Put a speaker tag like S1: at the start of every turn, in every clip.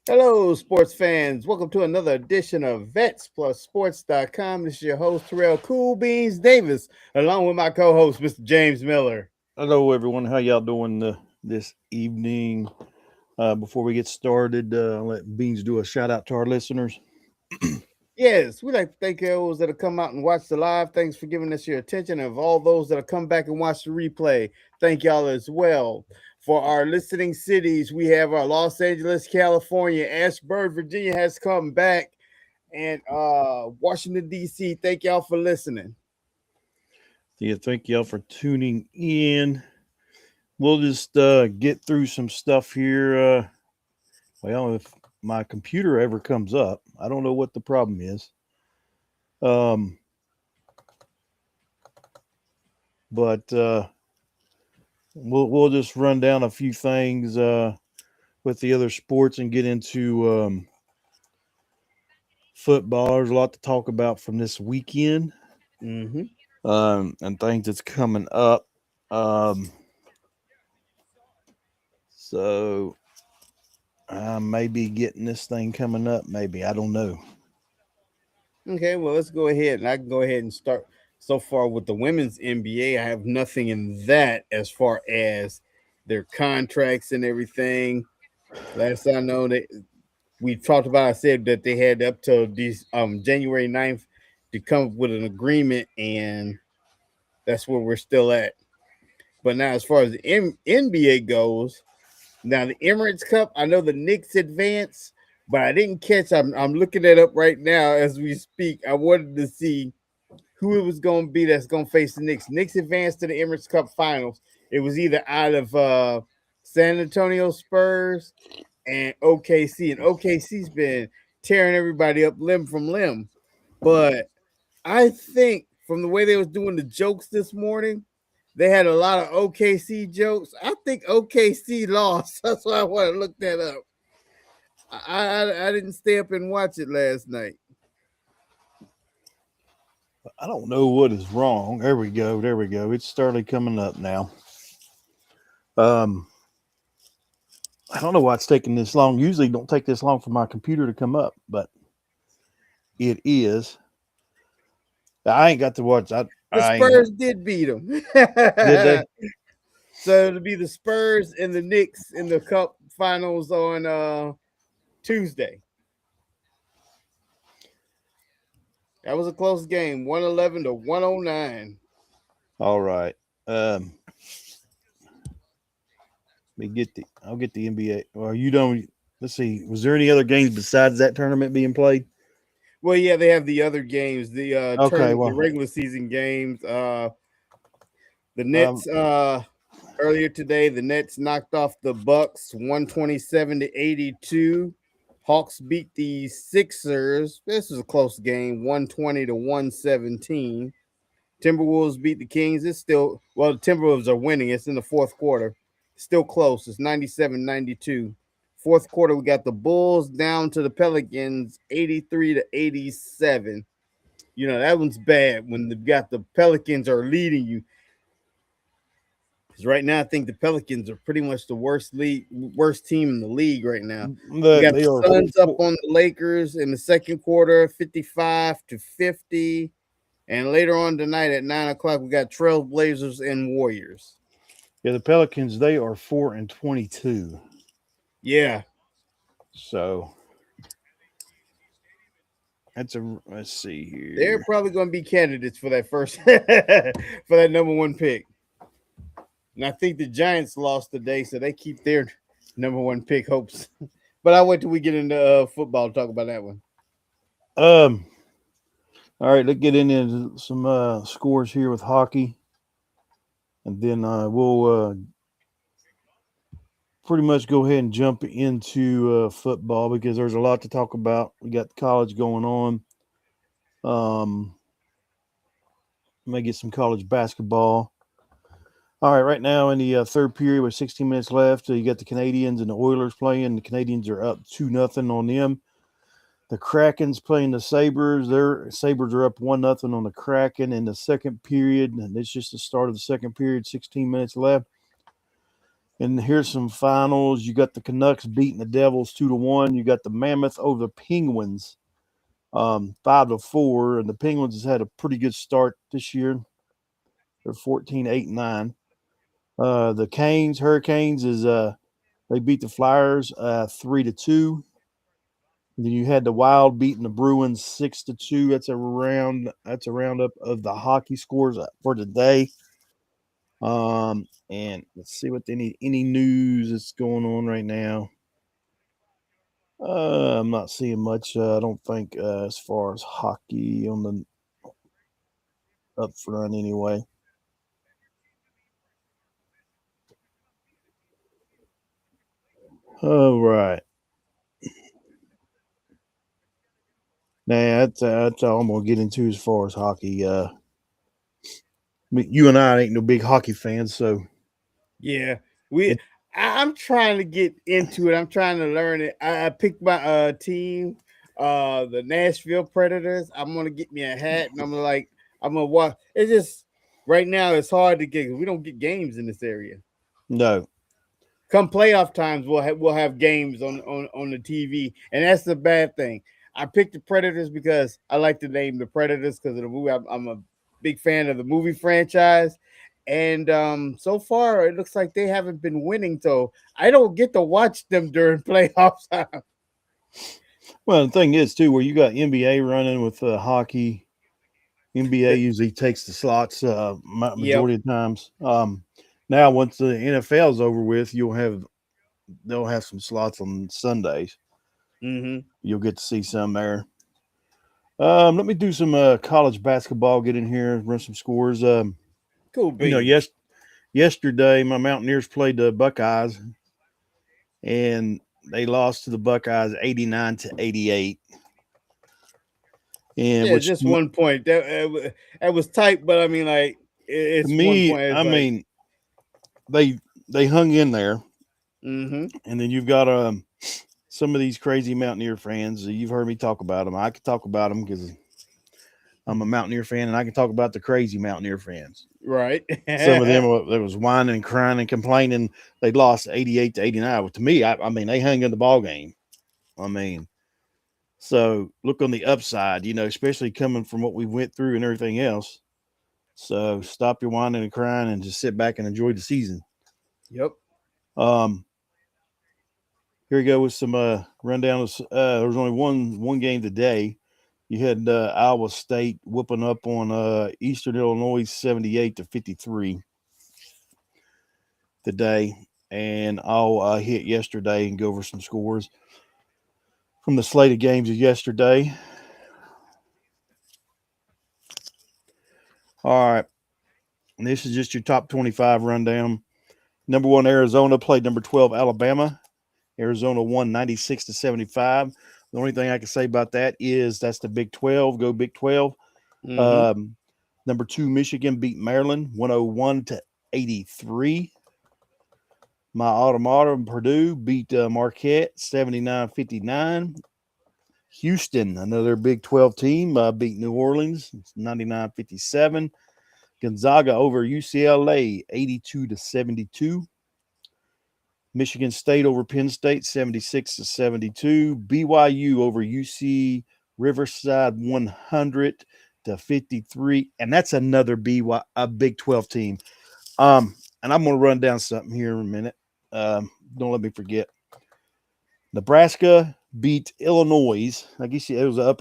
S1: Hello, sports fans. Welcome to another edition of VetsPlusSports.com. This is your host, Terrell Cool Beans Davis, along with my co host, Mr. James Miller.
S2: Hello, everyone. How y'all doing this evening? Before we get started, I'll let Beans do a shout out to our listeners.
S1: Yes, we'd like to thank those that have come out and watched the live. Thanks for giving us your attention. And of all those that have come back and watched the replay, thank y'all as well. For our listening cities, we have our Los Angeles, California, Ashburn, Virginia has come back, and Washington, D.C. Thank y'all for listening.
S2: Yeah, thank y'all for tuning in. We'll just get through some stuff here. If my computer ever comes up, I don't know what the problem is. Um, but we'll just run down a few things with the other sports and get into football. There's a lot to talk about from this weekend.
S1: Mm-hmm.
S2: And things that's coming up. Um, so I may be getting this thing coming up. Maybe I don't know.
S1: Okay, well, let's go ahead and I can go ahead and start. So far with the women's NBA, I have nothing in that as far as their contracts and everything. Last I know that we talked about, I said that they had up till these January 9th to come up with an agreement, and that's where we're still at. But now, as far as the NBA goes, now the Emirates Cup, I know the Knicks advanced, but I didn't catch. I'm looking that up right now as we speak. I wanted to see who it was going to be that's going to face the Knicks. Knicks advanced to the Emirates Cup Finals. It was either out of San Antonio Spurs and OKC, and OKC's been tearing everybody up limb from limb. But I think from the way they was doing the jokes this morning, they had a lot of OKC jokes. I think OKC lost. That's why I want to look that up. I didn't stay up and watch it last night.
S2: I don't know what is wrong. There we go. There we go. It's started coming up now. Um, I don't know why it's taking this long. Usually, it don't take this long for my computer to come up, but it is. I ain't got to watch.
S1: The
S2: I ain't
S1: Spurs did beat them.
S2: did they?
S1: So it'll be the Spurs and the Knicks in the Cup Finals on Tuesday. That was a close game, 111 to 109.
S2: All right. Let me get the. I'll get the NBA. Well, you don't. Let's see. Was there any other games besides that tournament being played?
S1: Well, yeah, they have the other games, the
S2: Okay.
S1: the
S2: Well.
S1: regular season games. The
S2: Um.
S1: Nets earlier today, the Nets knocked off the Bucks 127 to 82. Hawks beat the Sixers. This was a close game, 120 to 117. Timberwolves beat the Kings. It's still, well, the Timberwolves are winning. It's in the fourth quarter. Still close. It's 97-92. Fourth quarter, we got the Bulls down to the Pelicans 83 to 87. You know, that one's bad when they've got the Pelicans are leading you. Because right now, I think the Pelicans are pretty much the worst team in the league right now. We got
S2: They
S1: the
S2: are.
S1: Suns up on the Lakers in the second quarter, 55 to 50. And later on tonight at 9 o'clock, we got Trailblazers and Warriors.
S2: Yeah, the Pelicans. They are 4-22.
S1: Yeah,
S2: So that's a. Let's see
S1: they're
S2: here.
S1: probably going to be candidates for that first for that number one pick. And I think the Giants lost today, so they keep their number one pick hopes. But I'll wait till we get into football to talk about that one.
S2: Um. All right. Let's get into some scores here with hockey, and then we'll pretty much go ahead and jump into football because there's a lot to talk about. We got college going on. Um, may get some college basketball. All right, right now in the third period with 16 minutes left, you got the Canadians and the Oilers playing. The Canadians are up 2-0 on them. The Kraken's playing the Sabres. Their Sabres are up 1-0 on the Kraken in the second period, and it's just the start of the second period. 16 minutes left. And here's some finals. You got the Canucks beating the Devils 2-1. You got the Mammoth over the Penguins 5-4. And the Penguins has had a pretty good start this year. They're 14-8-9. The Canes, Hurricanes is they beat the Flyers 3-2. And then you had the Wild beating the Bruins 6-2. That's a round. That's a roundup of the hockey scores for today. And let's see what any news that's going on right now. I'm not seeing much. I don't think as far as hockey on the up front anyway. All right. Now that's all I'm gonna get into as far as hockey. You and I ain't no big hockey fans, so
S1: Yeah, we.
S2: it
S1: I'm trying to get into it. I'm trying to learn it. I picked my team, the Nashville Predators. I'm gonna get me a hat, and I'm gonna watch. It's just right now it's hard to get. We don't get games in this area.
S2: no.
S1: Come playoff times, we'll have games on the TV, and that's the bad thing. I picked the Predators because I like the name the Predators because of the movie. I'm a big fan of the movie franchise, and so far it looks like they haven't been winning, so I don't get to watch them during playoff time.
S2: Well, the thing is too, where you got NBA running with hockey. NBA
S1: The-
S2: usually takes the slots
S1: yep.
S2: majority of times. Now once the NFL's over with, they'll have some slots on Sundays.
S1: Mm-hmm.
S2: You'll get to see some there. Let me do some college basketball. Get in here, run some scores.
S1: Cool
S2: You know,
S1: beans.
S2: yesterday my Mountaineers played the Buckeyes, and they lost to the Buckeyes 89-88. And
S1: Yeah,
S2: which
S1: just 1 point. That was tight, but I mean, like
S2: to
S1: it's one
S2: me,
S1: point. It's
S2: I
S1: like,
S2: mean, they hung in there.
S1: mm-hmm.
S2: And then you've got some of these crazy Mountaineer fans. You've heard me talk about them. I could talk about them because I'm a Mountaineer fan, and I can talk about the crazy Mountaineer fans.
S1: Right.
S2: Some of them that was whining and crying and complaining they lost 88-89. Well, to me, I mean, they hung in the ball game. I mean, so look on the upside, especially coming from what we went through and everything else. So stop your whining and crying and just sit back and enjoy the season.
S1: Yep.
S2: Um, Here we go with some rundown. There was only one game today. You had Iowa State whooping up on Eastern Illinois 78-53 today, and I'll hit yesterday and go over some scores from the slate of games of yesterday. All right, and this is just your top 25 rundown. Number 1 Arizona played number 12 Alabama. Arizona won 96-75. The only thing I can say about that is that's the Big 12. Go Big 12.
S1: Mm-hmm.
S2: Um, Number 2 Michigan beat Maryland 101-83. My Automata Purdue beat Marquette 79-59. Houston, another Big 12 team, beat New Orleans 99-57. Gonzaga over UCLA 82-72. Michigan State over Penn State 76-72. BYU over UC Riverside 100-53. And that's another Big 12 team. And I'm going to run down something here in a minute. Don't let me forget. Nebraska beat Illinois. I guess it was an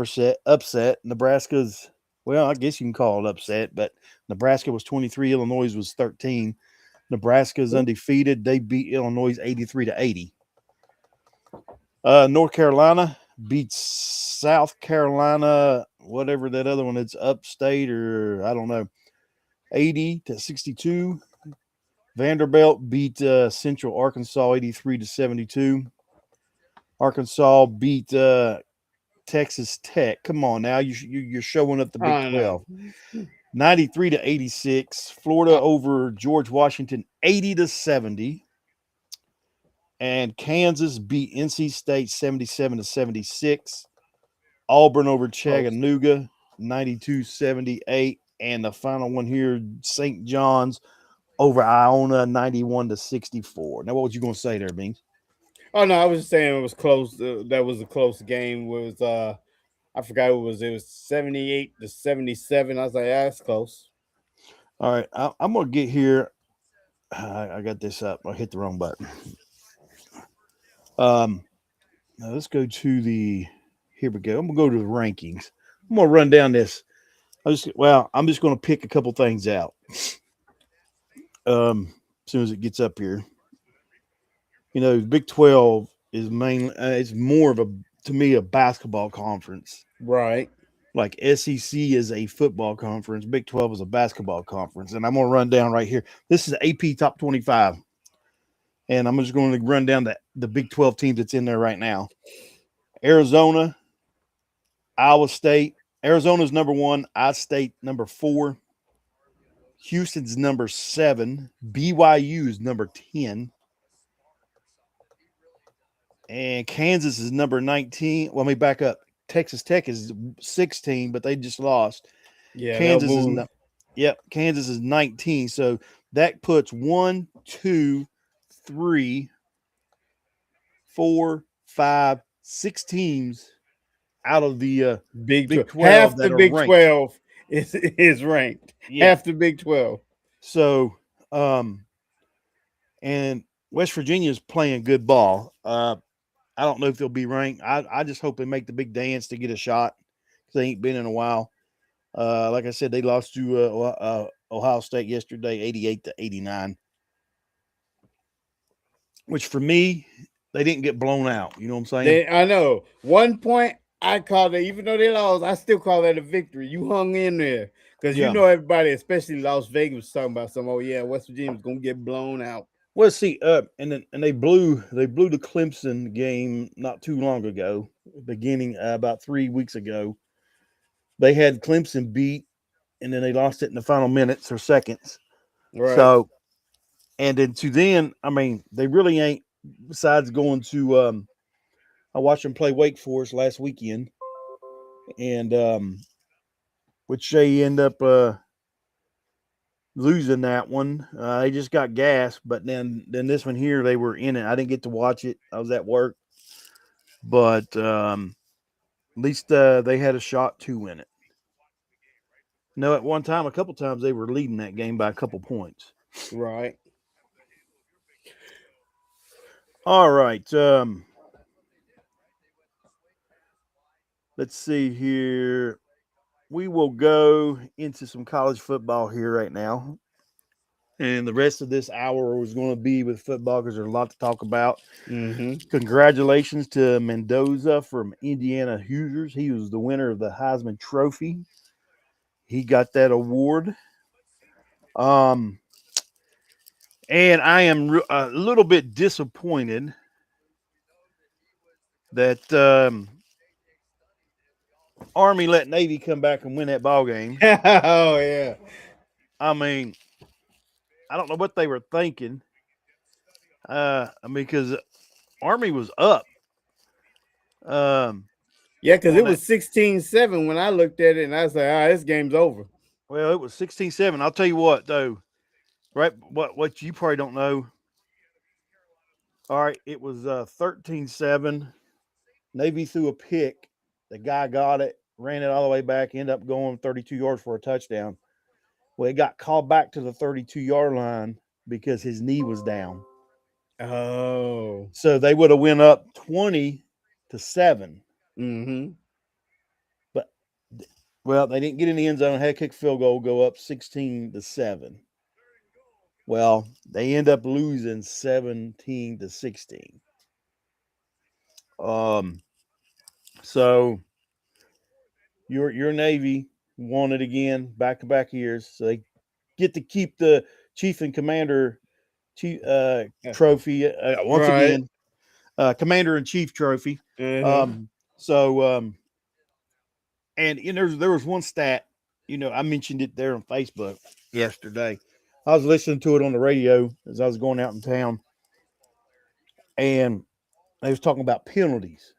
S2: upset. Nebraska's, well, I guess you can call it upset, but Nebraska was 23, Illinois was 13. Nebraska's undefeated. They beat Illinois 83-80. North Carolina beats South Carolina, whatever that other one, it's upstate or I don't know, 80-62. Vanderbilt beat Central Arkansas 83-72. Arkansas beat Texas Tech. Come on now, you're showing up the Big
S1: I don't
S2: 12.
S1: know.
S2: 93-86. Florida
S1: Uh,
S2: over George Washington 80-70. And Kansas beat NC State 77-76. Auburn over
S1: close.
S2: Chattanooga 92-78. And the final one here, St. John's over Iona 91-64. Now, what was you going to say there, Beans?
S1: Oh no, I was just saying it was close. That was a close game. It was I forgot what it was. It was 78-77. I was like, yeah, that's close.
S2: All right, I'm going to get here. I got this up. I hit the wrong button. Now let's go to the. Here we go. I'm gonna go to the rankings. I'm gonna run down this. I'm just gonna pick a couple things out. As soon as it gets up here, Big 12 is mainly it's more of a to me a basketball conference.
S1: Right.
S2: Like SEC is a football conference, Big 12 is a basketball conference, and I'm gonna run down right here. This is AP Top 25, and I'm just going to run down the Big 12 teams that's in there right now. Arizona, Iowa State. Arizona's number one. Iowa State number four. Houston's number 7. BYU's number 10. And Kansas is number 19. Well, let me back up. Texas Tech is 16, but they just lost.
S1: Yeah, they'll
S2: Kansas is
S1: move.
S2: Kansas is 19. So that puts 1, 2, 3, 4, 5, 6 teams out of the
S1: Big
S2: Big
S1: 12.
S2: 12
S1: Half
S2: that
S1: the
S2: are
S1: Big
S2: ranked.
S1: 12 is ranked.
S2: Yeah.
S1: Half the Big 12.
S2: So, and West Virginia is playing good ball. I don't know if they'll be ranked. I just hope they make the big dance to get a shot because they ain't been in a while. Like I said, they lost to Ohio State yesterday, 88-89. Which for me, they didn't get blown out. You know what I'm saying?
S1: I know. 1 point, I call that, even though they lost, I still call that a victory. You hung in there. Because you
S2: Yeah.
S1: know everybody, especially Las Vegas, was talking about some, oh yeah, West Virginia's gonna get blown out.
S2: Well, see, and they blew the Clemson game not too long ago, beginning about 3 weeks ago. They had Clemson beat, and then they lost it in the final minutes or seconds.
S1: Right.
S2: So, and then, I mean, they really ain't. Besides going to, I watched them play Wake Forest last weekend, and which they end up losing that one. They just got gas, but then this one here, they were in it. I didn't get to watch it. I was at work, but at least they had a shot to win it. No, at one time, a couple times they were leading that game by a couple points.
S1: Right.
S2: All right. Let's see here. We will go into some college football here right now. And the rest of this hour is going to be with football because there's a lot to talk about.
S1: Mm-hmm.
S2: Congratulations to Mendoza from Indiana Hoosiers. He was the winner of the Heisman Trophy. He got that award. Um, and I am a little bit disappointed that Army let Navy come back and win that ball game.
S1: Oh yeah.
S2: I mean, I don't know what they were thinking. I mean, because Army was up um,
S1: Yeah, because
S2: on
S1: it
S2: that.
S1: was 16-7 when I looked at it and I was like, this game's over.
S2: Well, it was 16-7. I'll tell you what, though. Right, what you probably don't know. All right, it was 13-7. Navy threw a pick. The guy got it, ran it all the way back, ended up going 32 yards for a touchdown. Well, it got called back to the 32-yard line because his knee was down.
S1: Oh.
S2: So they would have went up 20-7.
S1: Mm-hmm.
S2: But well, they didn't get in the end zone, had a kick field goal, go up 16-7. Well, they end up losing 17-16. Um, so your Navy won it again, back to back years. So they get to keep the chief and commander trophy once
S1: Right.
S2: again, commander in chief trophy.
S1: Uh-huh.
S2: Um, so and there was one stat, I mentioned it there on Facebook yesterday. I was listening to it on the radio as I was going out in town, and they was talking about penalties.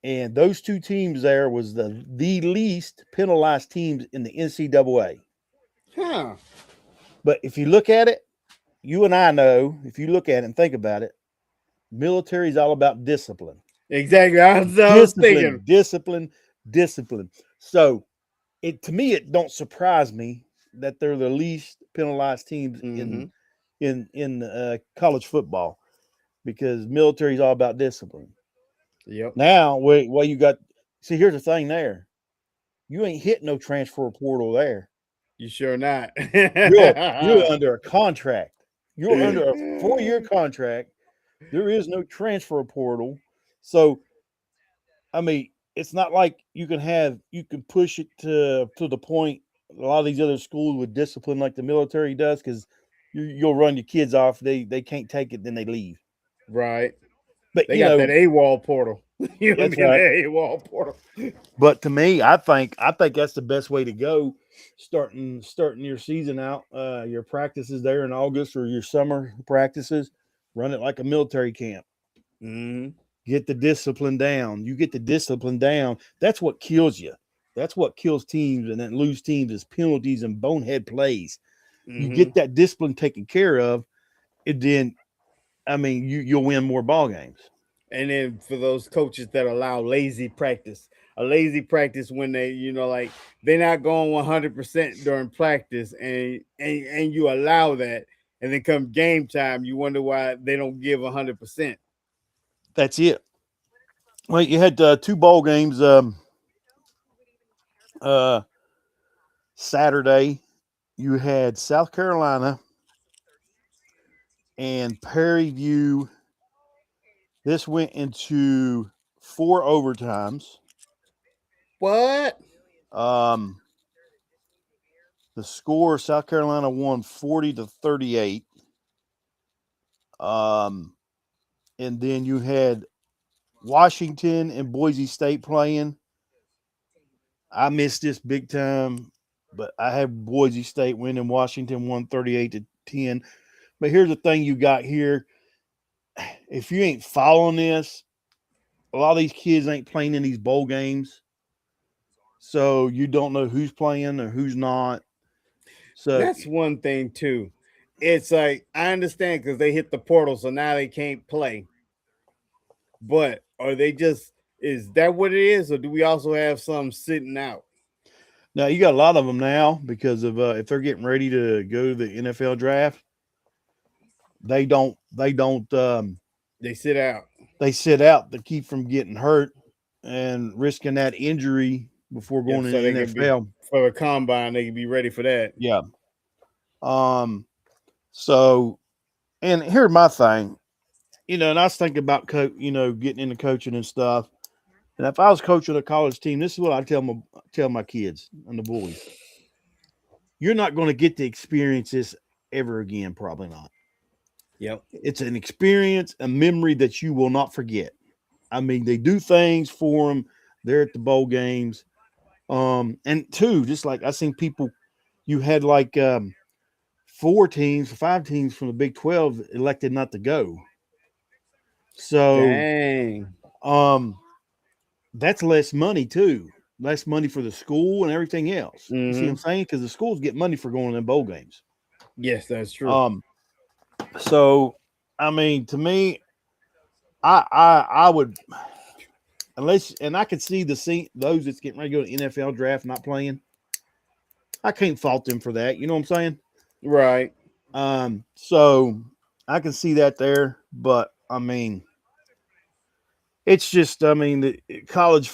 S2: And those two teams there was the least penalized teams in the NCAA.
S1: Huh.
S2: But if you look at it, you and I know, if you look at it and think about it, military is all about discipline.
S1: Exactly. I was thinking.
S2: Discipline, discipline, discipline. So it to me it don't surprise me that they're the least penalized teams
S1: Mm-hmm.
S2: in college football because military is all about discipline.
S1: Yep.
S2: Now, where you got see here's the thing there. You ain't hit no transfer portal there.
S1: You sure not?
S2: You're under a contract. You're under a 4-year contract. There is no transfer portal. So I mean, it's not like you can push it to the point a lot of these other schools with discipline like the military does because you'll run your kids off. They can't take it, then they leave.
S1: Right.
S2: But
S1: They got that AWOL portal. You know what
S2: that's
S1: I mean?
S2: right.
S1: The AWOL portal.
S2: But to me, I think that's the best way to go. Starting your season out, your practices there in August or your summer practices, run it like a military camp.
S1: Mm-hmm.
S2: Get the discipline down. You get the discipline down. That's what kills you. That's what kills teams and then lose teams is penalties and bonehead plays. You
S1: Mm-hmm.
S2: get that discipline taken care of, and then I mean you'll win more ball games.
S1: And then for those coaches that allow a lazy practice when they, like they're not going 100% during practice, and you allow that, and then come game time, you wonder why they don't give 100%.
S2: That's it. Well, you had two ball games uh, Saturday. You had South Carolina and Prairie View. This went into 4 overtimes.
S1: What?
S2: Um, the score South Carolina won 40-38. Um, and then you had Washington and Boise State playing. I missed this big time, but I had Boise State winning. Washington won 38-10. But here's the thing you got here. If you ain't following this, a lot of these kids ain't playing in these bowl games. So you don't know who's playing or who's not. So
S1: That's one thing too. It's like I understand because they hit the portal, so now they can't play. But are they just? Is that what it is, or do we also have some sitting out?
S2: now you got a lot of them now because of if they're getting ready to go to the NFL draft,
S1: They sit out.
S2: they sit out to keep from getting hurt and risking that injury before
S1: Yep.
S2: going in
S1: So
S2: the
S1: they can be
S2: NFL.
S1: for the combine. They can be ready for that.
S2: Yeah. Um. So, and here's my thing, and I was thinking about getting into coaching and stuff. And if I was coaching a college team, this is what I tell my kids and the boys: you're not going to get to experience this ever again. Probably not.
S1: Yep.
S2: It's an experience, a memory that you will not forget. I mean, they do things for them. They're at the bowl games. And two, just like I seen people, you had like 4 teams, 5 teams from the Big 12 elected not to go. So
S1: Dang.
S2: um, that's less money too, less money for the school and everything else. You see what I'm
S1: Mm-hmm.
S2: saying? Because the schools get money for going to bowl games.
S1: Yes, that's true.
S2: Um, so I mean, to me, I would unless and I could see those that's getting ready to go to the NFL draft not playing. I can't fault them for that. You know what I'm saying?
S1: Right.
S2: So I can see that there, but I mean, it's just I mean, the college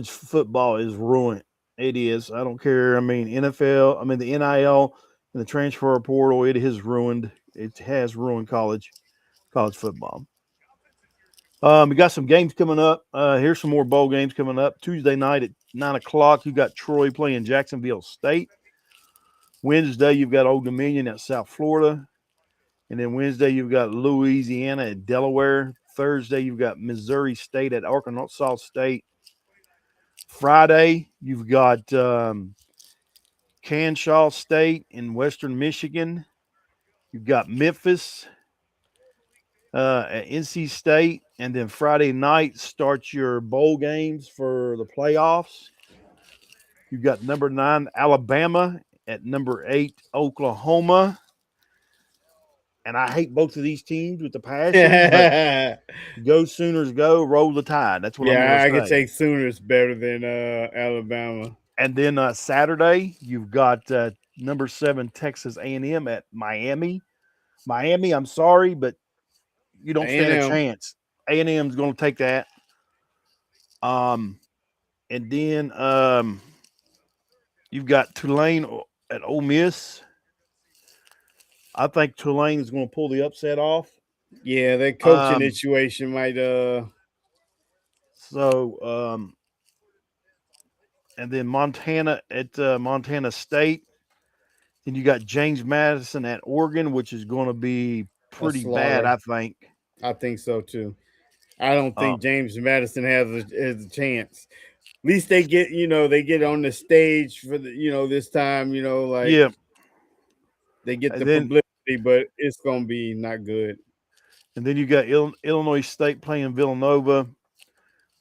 S2: football is ruined. It is. I don't care. I mean, NFL. I mean, the NIL and the transfer portal. It has ruined. It has ruined college football. We got some games coming up. Here's some more bowl games coming up. Tuesday night at 9 o'clock, you got Troy playing Jacksonville State. Wednesday, you've got Old Dominion at South Florida. And then Wednesday, you've got Louisiana at Delaware. Thursday, you've got Missouri State at Arkansas State. Friday, you've got Kansas State in Western Michigan. You've got Memphis at NC State. And then Friday night starts your bowl games for the playoffs. You've got number 9 Alabama At number 8, Oklahoma. And I hate both of these teams with the passion, but
S1: Yeah,
S2: go Sooners, go, roll the tide. That's what I'm going to
S1: I could
S2: say.
S1: take Sooners better than Alabama.
S2: And then Saturday, you've got number 7 Texas A&M at Miami. Miami, I'm sorry, but you don't stand a
S1: A&M.
S2: chance. A&M's going to take that. Um, and then you've got Tulane at Ole Miss. I think Tulane is going to pull the upset off.
S1: Yeah, that coaching
S2: Um,
S1: situation might
S2: so and then Montana at Montana State. Then you got James Madison at Oregon, which is going to be
S1: a
S2: pretty bad,
S1: slaughter.
S2: I think.
S1: I think so too. I don't think
S2: Um,
S1: James Madison has a chance. At least they get they get on the stage for the this time like
S2: yeah,
S1: they get
S2: and
S1: the
S2: then
S1: publicity, but it's gonna be not good.
S2: you got Illinois State playing Villanova,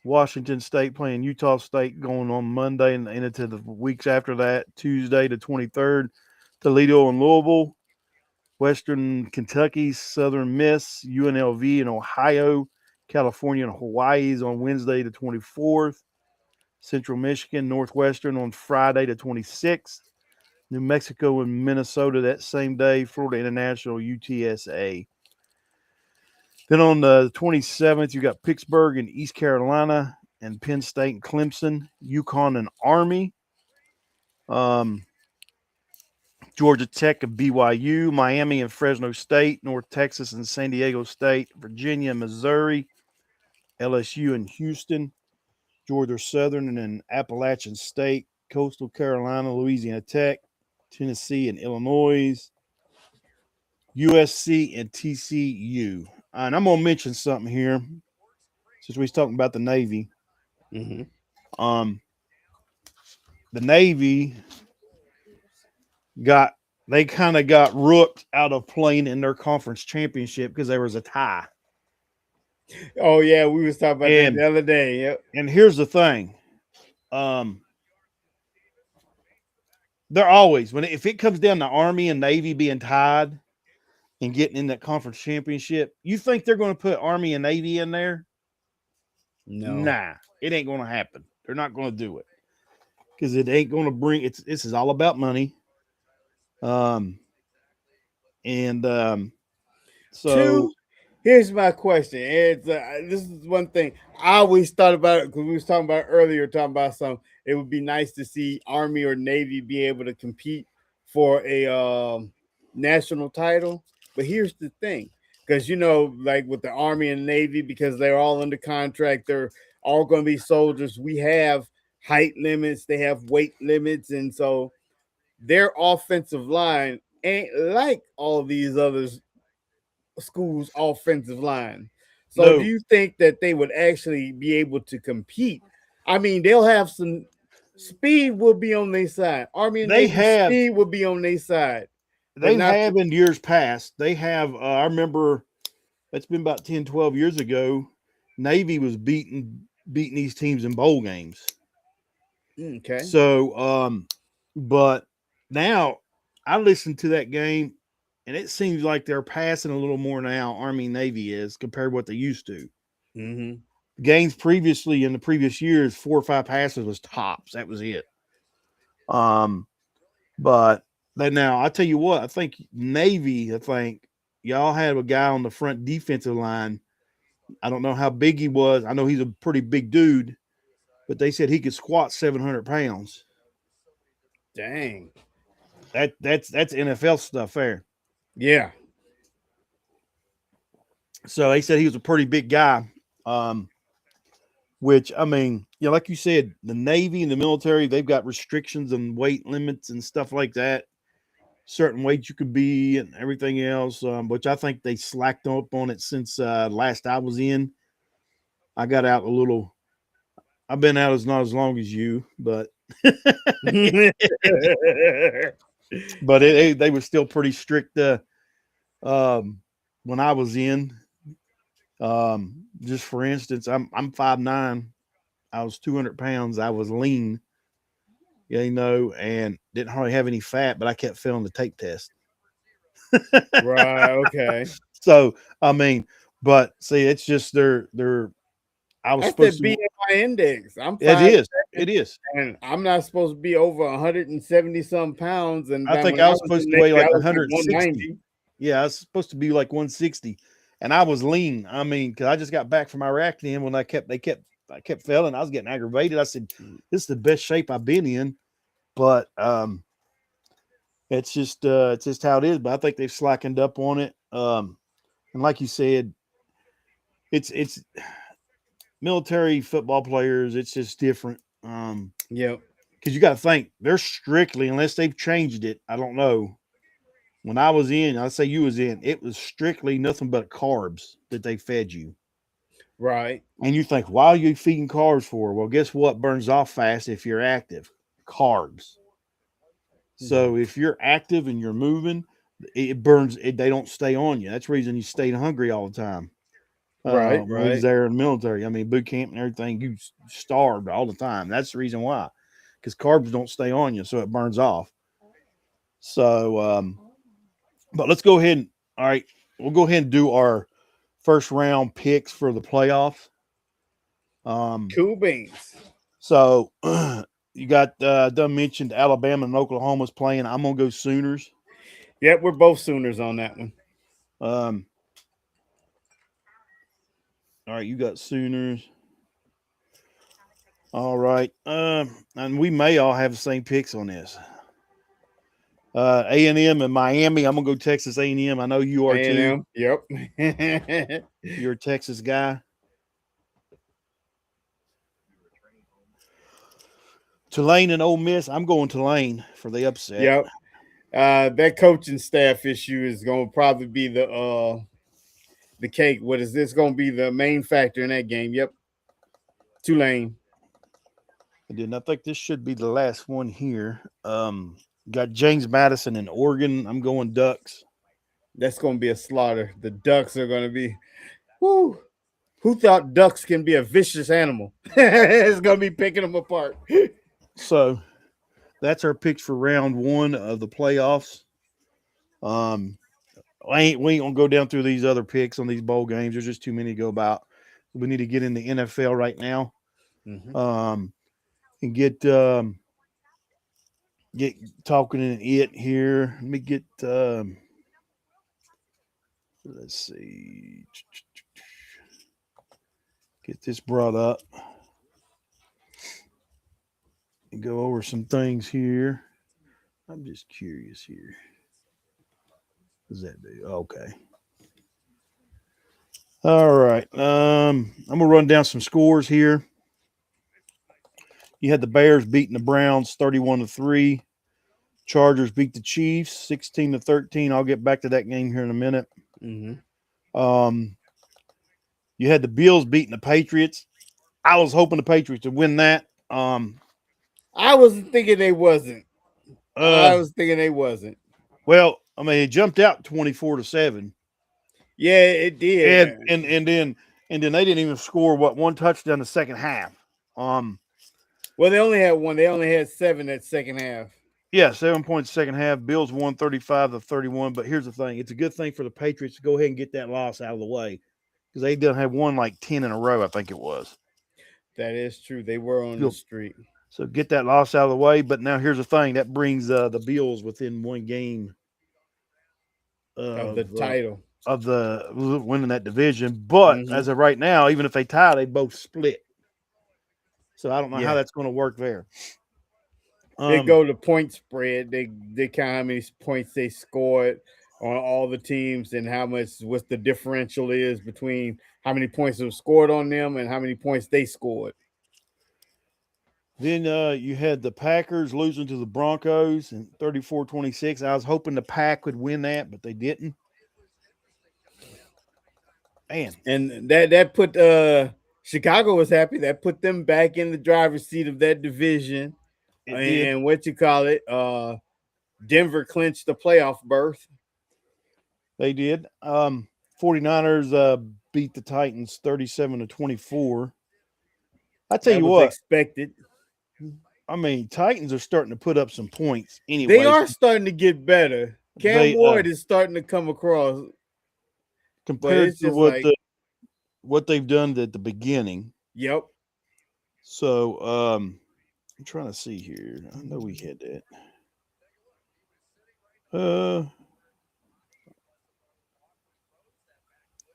S2: Washington State playing Utah State going on Monday and into the weeks after that, Tuesday the 23rd, Toledo and Louisville, Western Kentucky, Southern Miss, UNLV in Ohio, California and Hawaii is on Wednesday the 24th, Central Michigan, Northwestern on Friday the 26th, New Mexico and Minnesota that same day, Florida International, UTSA. Then on the 27th, you got Pittsburgh and East Carolina, and Penn State and Clemson, UConn and Army, um, Georgia Tech and BYU, Miami and Fresno State, North Texas and San Diego State, Virginia and Missouri, LSU and Houston, Georgia Southern and then Appalachian State, Coastal Carolina, Louisiana Tech, Tennessee and Illinois, USC and TCU. And I'm going to mention something here since we was talking about the Navy.
S1: Hmm.
S2: Um, the Navy got they kind of got rooked out of playing in their conference championship because there was a tie.
S1: Oh yeah, we was talking about that
S2: And
S1: the other day. Yep.
S2: here's the thing. Um, they're always when if it comes down to Army and Navy being tied and getting in that conference championship, you think they're going to put Army and Navy in there?
S1: No.
S2: Nah, it ain't going to happen. They're not going to do it because it ain't going to bring. It's this is all about money. Um, and
S1: Two.
S2: so
S1: Here's my question. This is one thing I always thought about it because we was talking about earlier, talking about some. It would be nice to see Army or Navy be able to compete for a national title. But here's the thing, because like with the Army and Navy, because they're all under contract, they're all going to be soldiers. We have height limits, they have weight limits, and so their offensive line ain't like all these others school's offensive line. So do
S2: no,
S1: you think that they would actually be able to compete? I mean, they'll have some speed will be on their side. Army and
S2: they
S1: Navy
S2: have
S1: speed will be on their side, but
S2: they
S1: not
S2: have in years past. They have. I remember that's been about 10, 12 years ago. Navy was beating these teams in bowl games.
S1: okay.
S2: So, but now I listened to that game, and it seems like they're passing a little more now. Army Navy is compared to what they used to.
S1: Mm-hmm.
S2: Games previously in the previous years, 4 or 5 passes was tops. That was it. Um, but then now I tell you what, I think Navy. I think y'all had a guy on the front defensive line. I don't know how big he was. I know he's a pretty big dude, but they said he could squat 700 pounds.
S1: Dang.
S2: That's NFL stuff there.
S1: Yeah.
S2: So they said he was a pretty big guy. Um, which I mean, like you said, the Navy and the military, they've got restrictions and weight limits and stuff like that. Certain weight you could be and everything else, which I think they slacked up on it since last I was in. I got out a little. I've been out as not as long as you, but they were still pretty strict um, when I was in. Just for instance, I'm 5'9". I was 200 pounds. I was lean. and didn't hardly have any fat, but I kept failing the tape test.
S1: Right. Okay.
S2: So I mean, but see, it's just they're. I was
S1: I
S2: supposed
S1: said
S2: to.
S1: BMI index. I'm
S2: It
S1: five
S2: is. It
S1: seven,
S2: is.
S1: and I'm not supposed to be over 170 some pounds. And
S2: I
S1: then
S2: think
S1: when
S2: I
S1: I
S2: was
S1: was in
S2: supposed to
S1: the
S2: weigh
S1: Navy,
S2: like
S1: I was like
S2: 160.
S1: 190.
S2: Yeah, I was supposed to be like 160, and I was lean. I mean, because I just got back from Iraq then when I kept failing. I was getting aggravated. I said, "This is the best shape I've been in," but it's just how it is. But I think they've slackened up on it. And like you said, it's military football players. It's just different.
S1: Yep.
S2: Because you got to think they're strictly, unless they've changed it. I don't know. When I was in, I say you was in, it was strictly nothing but carbs that they fed you.
S1: Right.
S2: And you think, why are you feeding carbs for? Well, guess what burns off fast if you're active? Carbs. So if you're active and you're moving, it burns. They don't stay on you. That's the reason you stayed hungry all the time.
S1: Right.
S2: When we was
S1: Right.
S2: there in the military, I mean, boot camp and everything, you starved all the time. That's the reason why, because carbs don't stay on you, so it burns off. So, but let's go ahead and all right, we'll go ahead and do our first round picks for the playoffs. Um,
S1: Cool beans.
S2: so you got done mentioned Alabama and Oklahoma's playing. I'm gonna go Sooners.
S1: Yep. We're both Sooners on that one.
S2: Um, all right, you got Sooners. All right, and we may all have the same picks on this. A&M and Miami. I'm gonna go Texas A&M. I know you are too.
S1: A&M. Yep.
S2: You're a Texas guy. Tulane and Ole Miss. I'm going Tulane for the upset.
S1: Yep. That coaching staff issue is going to probably be the cake. What is this going to be the main factor in that game? Yep. Tulane.
S2: And then I think this should be the last one here. Got James Madison in Oregon. I'm going Ducks.
S1: That's going to be a slaughter. The Ducks are going to be. Whoo. Who thought ducks can be a vicious animal? It's going to be picking them apart.
S2: So that's our picks for round one of the playoffs. Um, we ain't gonna go down through these other picks on these bowl games. There's just too many to go about. We need to get in the NFL right now.
S1: Mm-hmm.
S2: Um, and get talking in it here. Let me get let's see. Get this brought up and go over some things here. I'm just curious here. What does that do? Okay. All right. I'm gonna run down some scores here. You had the Bears beating the Browns 31-3. Chargers beat the Chiefs 16-13. I'll get back to that game here in a minute.
S1: Mm-hmm.
S2: Um, you had the Bills beating the Patriots. I was hoping the Patriots would win that.
S1: I was thinking they wasn't.
S2: Uh,
S1: I was thinking they wasn't.
S2: well, I mean, it jumped out 24-7,
S1: Yeah, it did.
S2: and then they didn't even score one touchdown the second half. Um,
S1: Well, they only had one. They only had 7 that second half.
S2: yeah, 7 points second half. Bills won 35-31. But here's the thing: it's a good thing for the Patriots to go ahead and get that loss out of the way because they done have won like 10 in a row. I think it was.
S1: That is true. They were on the
S2: So
S1: street
S2: so get that loss out of the way. But now here's the thing: that brings the Bills within one game
S1: of the
S2: of
S1: title.
S2: the winning that division. But
S1: Mm-hmm.
S2: as of right now, even if they tie, they both split. So I don't know how
S1: Yeah.
S2: that's going to work there.
S1: They go to point spread. They count how many points they scored on all the teams and how much what the differential is between how many points have scored on them and how many points they scored.
S2: Then you had the Packers losing to the Broncos in 34-26. I was hoping the Pack would win that, but they didn't. Man,
S1: And that put Chicago was happy. That put them back in the driver's seat of that division.
S2: it did.
S1: And what you call it? Denver clinched the playoff berth.
S2: They did. 49ers beat the Titans 37-24. I tell
S1: That
S2: you
S1: was
S2: what,
S1: expected.
S2: I mean, Titans are starting to put up some points.
S1: They
S2: Anyways,
S1: are starting to get better. Cam
S2: they
S1: Ward is starting to come across, but
S2: compared
S1: it's
S2: to
S1: just like,
S2: what they've done at the beginning.
S1: yep,
S2: So I'm trying to see here. I know we had that. Uh,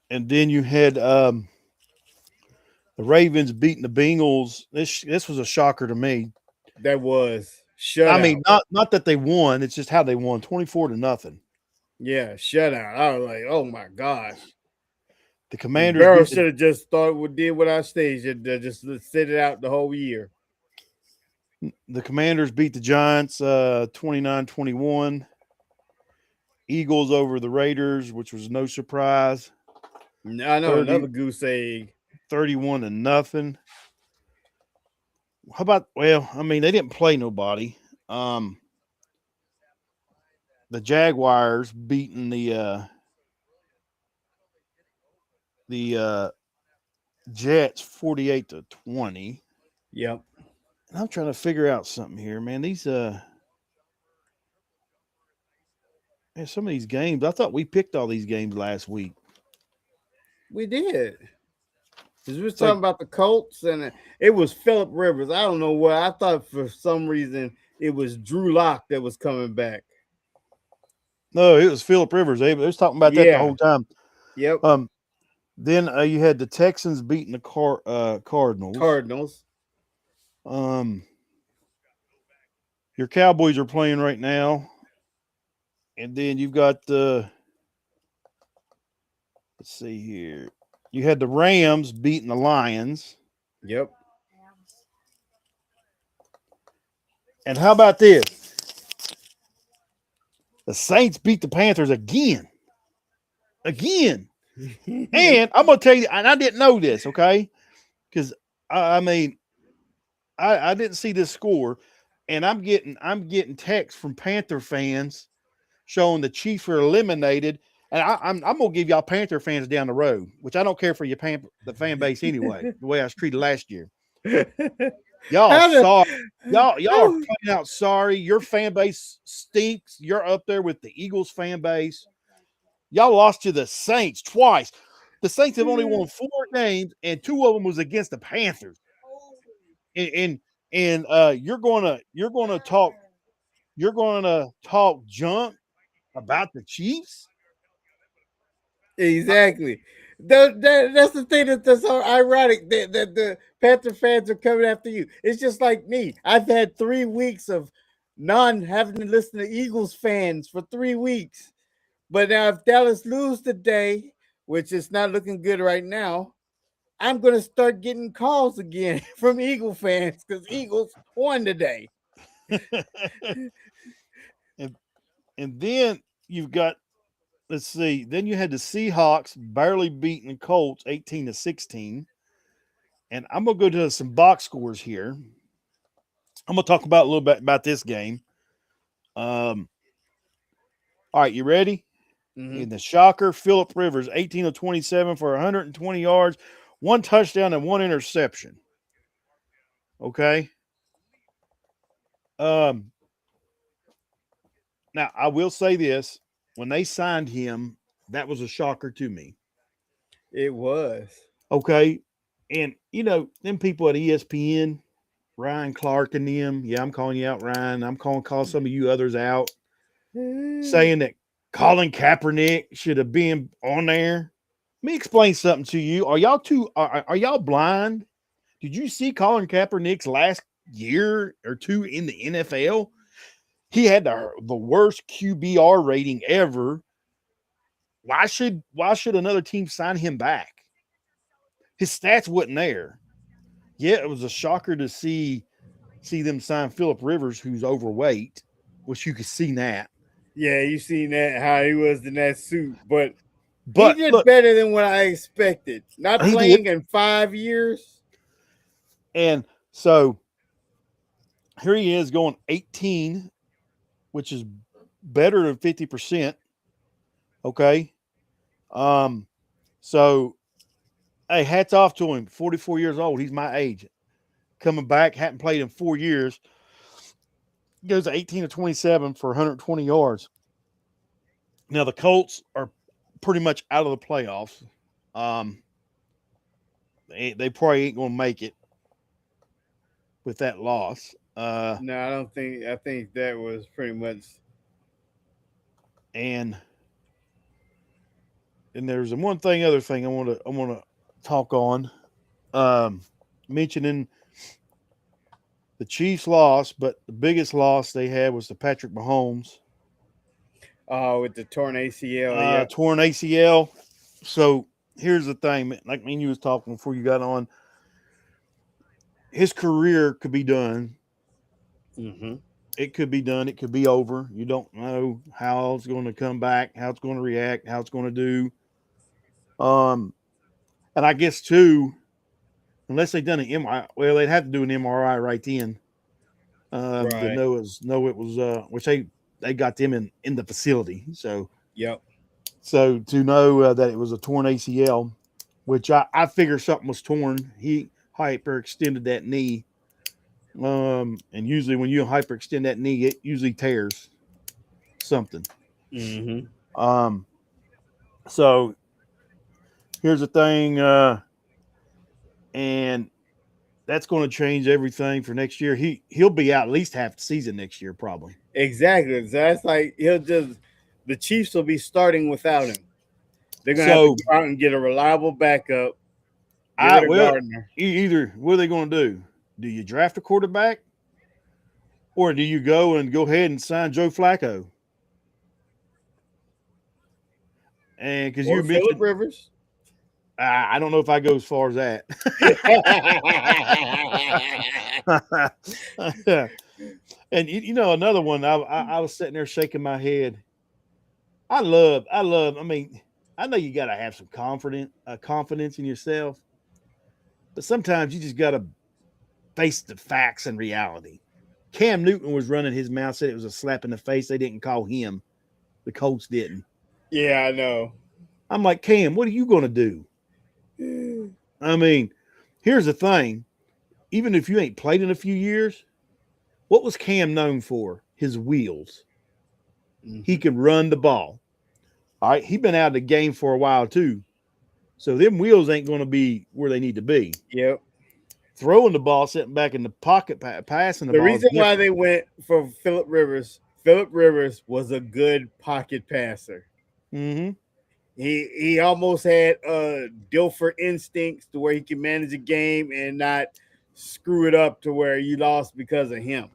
S2: and then you had the Ravens beating the Bengals. This was a shocker to me.
S1: that was
S2: I
S1: shutout.
S2: mean, not that they won. It's just how they won, 24-0.
S1: Yeah, shutout. I was like, oh my gosh.
S2: The
S1: And
S2: Commanders
S1: Barrow
S2: beat
S1: should have just started with did what I staged, just sit it out the whole year.
S2: the Commanders beat the Giants 29-21. Eagles over the Raiders, which was no surprise.
S1: I know
S2: 30
S1: another goose egg.
S2: 31-0. How about, well, I mean, they didn't play nobody. Um, the Jaguars beating the Jets 48-20.
S1: Yep,
S2: And I'm trying to figure out something here, man. These man, some of these games, I thought we picked all these games last week.
S1: we did. Because we was
S2: It's like,
S1: talking about the Colts, and it was Philip Rivers. I don't know what. I thought for some reason it was Drew Lock that was coming back.
S2: no, it was Philip Rivers. They was talking about that the
S1: Yeah.
S2: whole time.
S1: Yep.
S2: Um, then you had the Texans beating the Cardinals.
S1: Cardinals.
S2: Um, your Cowboys are playing right now, and then you've got the. Let's see here. You had the Rams beating the Lions,
S1: Yep.
S2: and how about this? The Saints beat the Panthers again. Again. And I'm gonna tell you, and I didn't know this, okay? Because I mean, I didn't see this score, and I'm getting texts from Panther fans showing the Chiefs were eliminated. And I'm gonna give y'all Panther fans down the road, which I don't care for the fan base anyway. The way I was treated last year, y'all
S1: How the
S2: sorry, y'all are
S1: how,
S2: playing out sorry. Your fan base stinks. You're up there with the Eagles fan base. Y'all lost to the Saints twice. The Saints have only won 4 games, and 2 of them was against the Panthers. And you're gonna talk junk about the Chiefs.
S1: exactly. That's the thing that's so ironic that the Panther fans are coming after you. It's just like me. I've had 3 weeks of non having to listen to Eagles fans for 3 weeks. But now if Dallas lose today, which is not looking good right now, I'm gonna start getting calls again from Eagle fans because Eagles won today.
S2: and and then you've got, let's see, then you had the Seahawks barely beating the Colts 18-16. And I'm gonna go to some box scores here. I'm gonna talk about a little bit about this game. Um, all right, you ready?
S1: Mm-hmm.
S2: In the shocker, Philip Rivers, 18 of 27 for 120 yards, 1 touchdown, and 1 interception. Okay. Um, Now I will say this: when they signed him, that was a shocker to me.
S1: It was.
S2: Okay, and them people at ESPN, Ryan Clark and them. Yeah, I'm calling you out, Ryan. I'm call some of you others out, saying that Colin Kaepernick should have been on there. Let me explain something to you. Are y'all blind? Did you see Colin Kaepernick's last year or two in the NFL? He had the worst QBR rating ever. Why should another team sign him back? His stats wasn't there. Yeah, it was a shocker to see them sign Philip Rivers, who's overweight, which you could see that.
S1: Yeah, you seen that how he was in that suit, but he
S2: But
S1: did
S2: look,
S1: better than what I expected. Not
S2: he did.
S1: playing in 5 years.
S2: And so here he is going 18, which is better than 50%. Okay. Um, so hey, hats off to him. 44 years old. He's my age. Coming back, hadn't played in 4 years. Goes 18 to 27 for 120 yards. Now the Colts are pretty much out of the playoffs. Um, they probably ain't going to make it with that loss.
S1: No, I don't think. I think that was pretty much.
S2: And there's one other thing I want to talk on. Um, Mentioning the Chiefs lost, but the biggest loss they had was to Patrick Mahomes,
S1: With the torn ACL. Yeah.
S2: torn ACL. So here's the thing, man, like me and you was talking before you got on. His career could be done.
S1: Mm-hmm.
S2: It could be done. It could be over. You don't know how it's going to come back, how it's going to react, how it's going to do. And I guess too, unless they done an MRI, well, they'd have to do an MRI right then. To
S1: Right.
S2: know it was which they got them in the facility.
S1: Yep.
S2: So to know that it was a torn ACL, which I figure something was torn. He hyperextended that knee. And usually when you hyperextend that knee, it usually tears something.
S1: Mm-hmm.
S2: Um, so here's the thing, and that's going to change everything for next year. He'll be out at least half the season next year, probably.
S1: Exactly. So that's like he'll just the Chiefs will be starting without him. They're gonna have to
S2: So
S1: go out and get a reliable backup. Get
S2: I
S1: rid of
S2: well
S1: Gardner.
S2: either what are they going to do? Do you draft a quarterback, or do you go ahead and sign Joe Flacco? And because
S1: Or
S2: you
S1: Philip
S2: mentioned,
S1: Rivers.
S2: I don't know if I go as far as that. And you know another one. I was sitting there shaking my head. I love. I mean, I know you got to have some confidence in yourself, but sometimes you just got to face the facts and reality. Cam Newton was running his mouth, said it was a slap in the face. They didn't call him. The Colts didn't.
S1: Yeah, I know.
S2: I'm like, Cam, what are you going to do? I mean, here's the thing. Even if you ain't played in a few years, what was Cam known for? His wheels. He
S1: Mm-hmm.
S2: could run the ball. All right. He been out of the game for a while too. So them wheels ain't going to be where they need to be.
S1: Yep.
S2: Throwing the ball, sitting back in the pocket, passing the
S1: The
S2: ball is
S1: reason why
S2: different.
S1: they went for Philip Rivers was a good pocket passer.
S2: Mm-hmm.
S1: He almost had Dilfer instincts to where he can manage a game and not screw it up to where you lost because of him.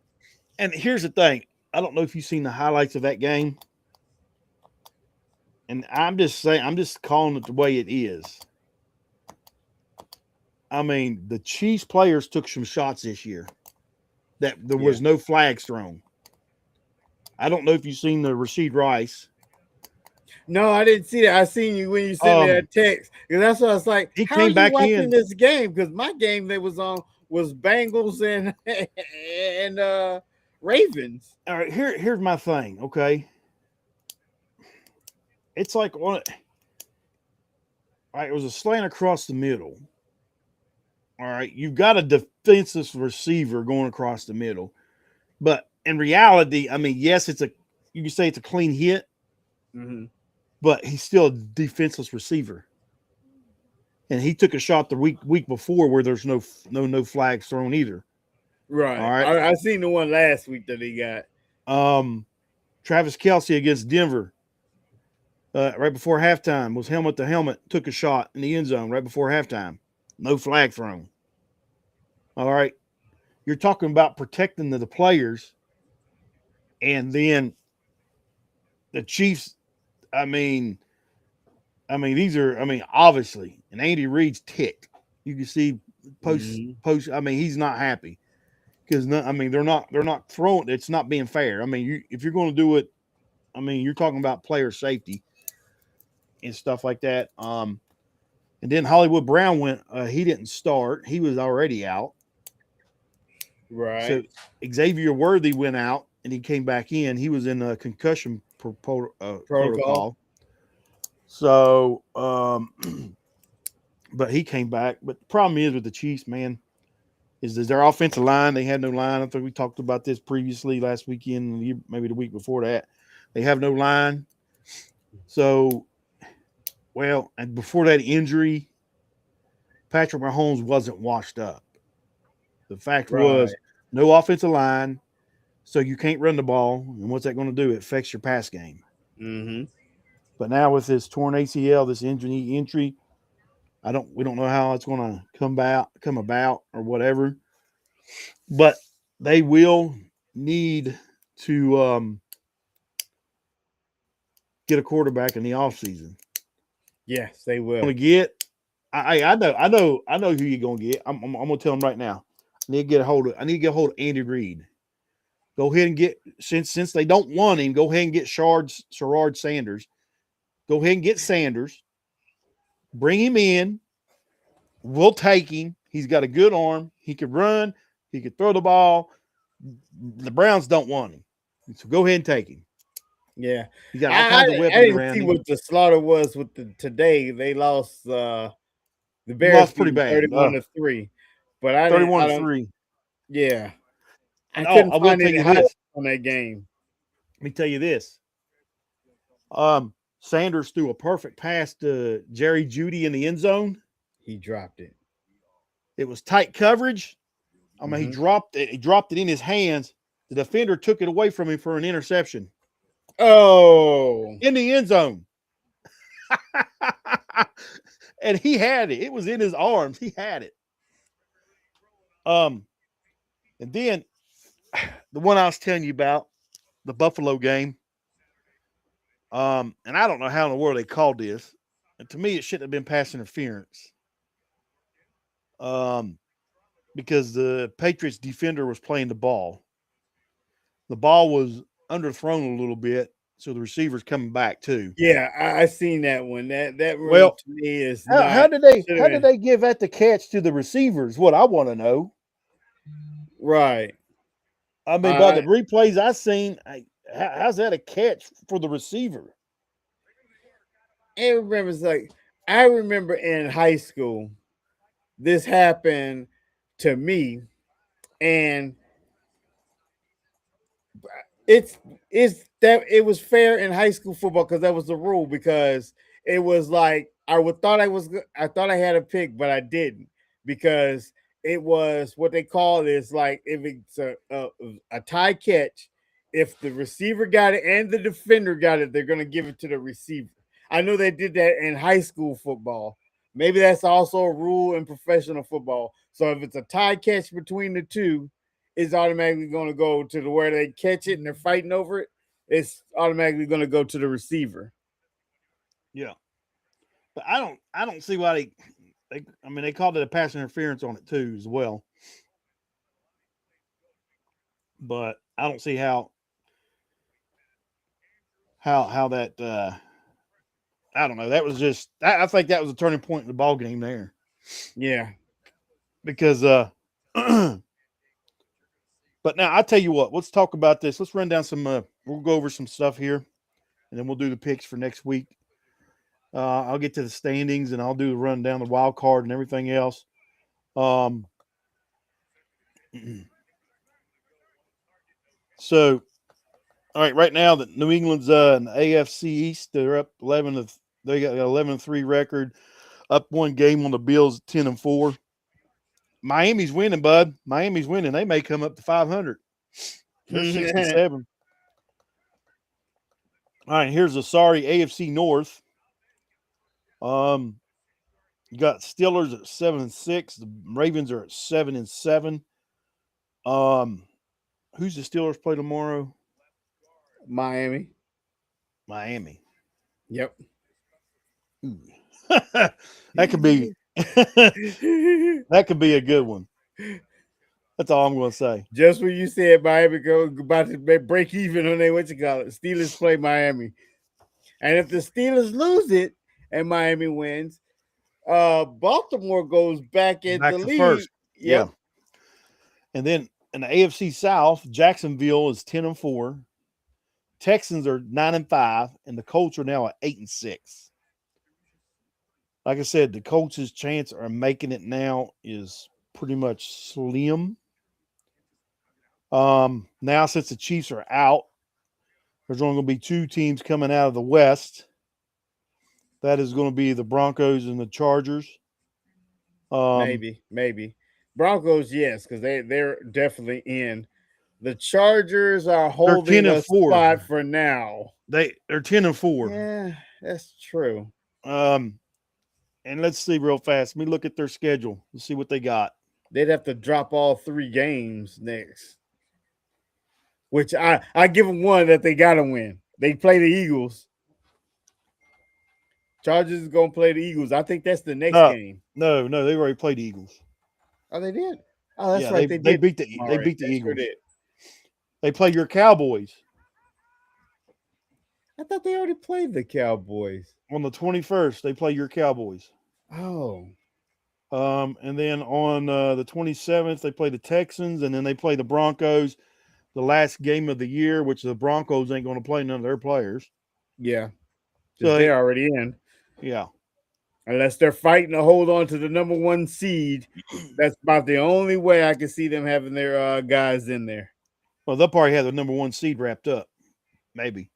S2: And here's the thing. I don't know if you've seen the highlights of that game. And I'm just saying, I'm just calling it the way it is. I mean, the Chiefs players took some shots this year that there
S1: Yeah.
S2: was no flags thrown. I don't know if you've seen the Rasheed Rice.
S1: No, I didn't see that. I seen you when you sent me
S2: Um,
S1: that text because that's what I was like.
S2: he
S1: How are
S2: came
S1: you
S2: back
S1: watching
S2: in.
S1: this game? Because my game that was on was Bengals and and Ravens.
S2: All right, here's my thing. Okay, it's like one. All right, it was a slant across the middle. All right, you've got a defensive receiver going across the middle, but in reality, I mean, yes, you can say it's a clean hit,
S1: Mm-hmm.
S2: but he's still a defenseless receiver. And he took a shot the week before where there's no flags thrown either. All
S1: Right.
S2: right.
S1: I seen the one last week that he got.
S2: Um, Travis Kelsey against Denver, right before halftime, was helmet to helmet, took a shot in the end zone right before halftime. No flag thrown. All right. You're talking about protecting the players, and then the Chiefs. I mean, these are. I mean, obviously, and Andy Reid's ticked. You can see
S1: Mm-hmm.
S2: post. I mean, he's not happy because I mean they're not throwing. It's not being fair. I mean, if you're going to do it, I mean, you're talking about player safety and stuff like that. And then Hollywood Brown went. He didn't start. He was already out.
S1: Right.
S2: So Xavier Worthy went out and he came back in. He was in a concussion
S1: Protocol.
S2: protocol. So, but he came back. But the problem is with the Chiefs, man. is their offensive line. They have no line. I think we talked about this previously last weekend, maybe the week before that. They have no line. So, well, and before that injury, Patrick Mahomes wasn't washed up. The fact
S1: Right.
S2: was no offensive line, so you can't run the ball. And what's that going to do? It affects your pass game.
S1: Mm-hmm.
S2: But now with this torn ACL, this injury, we don't know how it's going to come about or whatever. But they will need to get a quarterback in the offseason.
S1: Yes, they
S2: Going
S1: will.
S2: to get, I know who you're going to get. I'm going to tell them right now. I need to get a hold of Andy Reid. Go ahead and get since they don't want him. Go ahead and get Sherrod Sanders. Go ahead and get Sanders. Bring him in. We'll take him. He's got a good arm. He could run. He could throw the ball. The Browns don't want him, so go ahead and take him.
S1: Yeah.
S2: He got all
S1: I, I
S2: kinds of
S1: I
S2: weapons
S1: didn't
S2: around
S1: see
S2: him.
S1: what the slaughter was with today. They lost the
S2: He
S1: Bears
S2: lost
S1: beat
S2: pretty
S1: them
S2: bad,
S1: 31-3. But I didn't
S2: 31
S1: I
S2: to
S1: don't
S2: 3.
S1: yeah. I
S2: And oh,
S1: couldn't
S2: I will
S1: find
S2: tell
S1: any
S2: you
S1: highlights
S2: this.
S1: on that game.
S2: Let me tell you this. Sanders threw a perfect pass to Jerry Jeudy in the end zone.
S1: He dropped it.
S2: It was tight coverage. I mean, he
S1: Hmm.
S2: dropped it. He dropped it in his hands. The defender took it away from him for an interception
S1: Oh.
S2: in the end zone. And he had it. It was in his arms. He had it. Um, and then the one I was telling you about, the Buffalo game. And I don't know how in the world they called this. And to me, it shouldn't have been pass interference. Um, because the Patriots defender was playing the ball. The ball was underthrown a little bit, so the receiver's coming back too.
S1: Yeah, I seen that one. That rule
S2: Well,
S1: to me is
S2: how
S1: not
S2: did they
S1: should have
S2: how did
S1: been
S2: they give that the catch to the receivers? What I want to know.
S1: right.
S2: I mean, by the
S1: I
S2: replays I seen, how's that a catch for the receiver?
S1: it remembers like I remember in high school this happened to me, and it's it's that it was fair in high school football because that was the rule, because it was like I thought I had a pick, but I didn't, because it was what they call is like if it's a tie catch, if the receiver got it and the defender got it, they're gonna give it to the receiver. I know they did that in high school football. Maybe that's also a rule in professional football. So if it's a tie catch between the two, is automatically going to go to the where they catch it and they're fighting over it. It's automatically going to go to the receiver.
S2: Yeah, but I don't see why I mean, they called it a pass interference on it too as well. But I don't see how that I don't know. That was just I think that was a turning point in the ball game there
S1: Yeah.
S2: because but now I tell you what, let's talk about this. Let's run down some we'll go over some stuff here and then we'll do the picks for next week. I'll get to the standings and I'll do the run down the wild card and everything else. Um, so all right, right now the New England's in the AFC East. They're up 11 to they got an 11-3 record, up one game on the Bills 10-4. Miami's winning, bud. Miami's winning. They may come up to 500. They're 6-7. All right, here's a sorry AFC North. Um, you got Steelers at 7-6. The Ravens are at 7-7. Um, who's the Steelers play tomorrow?
S1: Miami.
S2: Miami.
S1: Yep.
S2: Ooh. that could be that could be a good one. That's all I'm going to say.
S1: Just when you said Miami go about to break even on their what you call it, Steelers play Miami, and if the Steelers lose it and Miami wins, Baltimore goes back in the
S2: Back to
S1: lead.
S2: first. Yeah.
S1: Yep.
S2: And then in the AFC South, Jacksonville is 10-4. Texans are 9-5, and the Colts are now at 8-6. Like I said, the Colts' chance of making it now is pretty much slim. Now, since the Chiefs are out, there's only going to be two teams coming out of the West. That is going to be the Broncos and the Chargers. Um,
S1: Maybe. Broncos, yes, because they're definitely in. The Chargers are
S2: they're ten
S1: holding
S2: and
S1: a
S2: four.
S1: spot for now.
S2: They're 10-4.
S1: Yeah, that's true.
S2: Um, and let's see real fast. Let me look at their schedule and see what they got.
S1: They'd have to drop all 3 games next, which I give them one that they gotta win. They play the Eagles. Chargers is gonna play the Eagles. I think that's the next
S2: No,
S1: game.
S2: no, they've already played the Eagles.
S1: Oh, they did. Oh, that's
S2: Yeah,
S1: right. They did
S2: they
S1: already.
S2: beat the
S1: They sure
S2: Eagles.
S1: did.
S2: They play your Cowboys
S1: I thought they already played the Cowboys.
S2: on the 21st. They play your Cowboys.
S1: Oh,
S2: And then on the 27th, they play the Texans, and then they play the Broncos. The last game of the year, which the Broncos ain't going to play none of their players.
S1: yeah, because
S2: So,
S1: they're already in.
S2: yeah.
S1: Unless they're fighting to hold on to the number 1 seed, that's about the only way I can see them having their guys in there.
S2: Well, they'll probably have the number 1 seed wrapped up, maybe.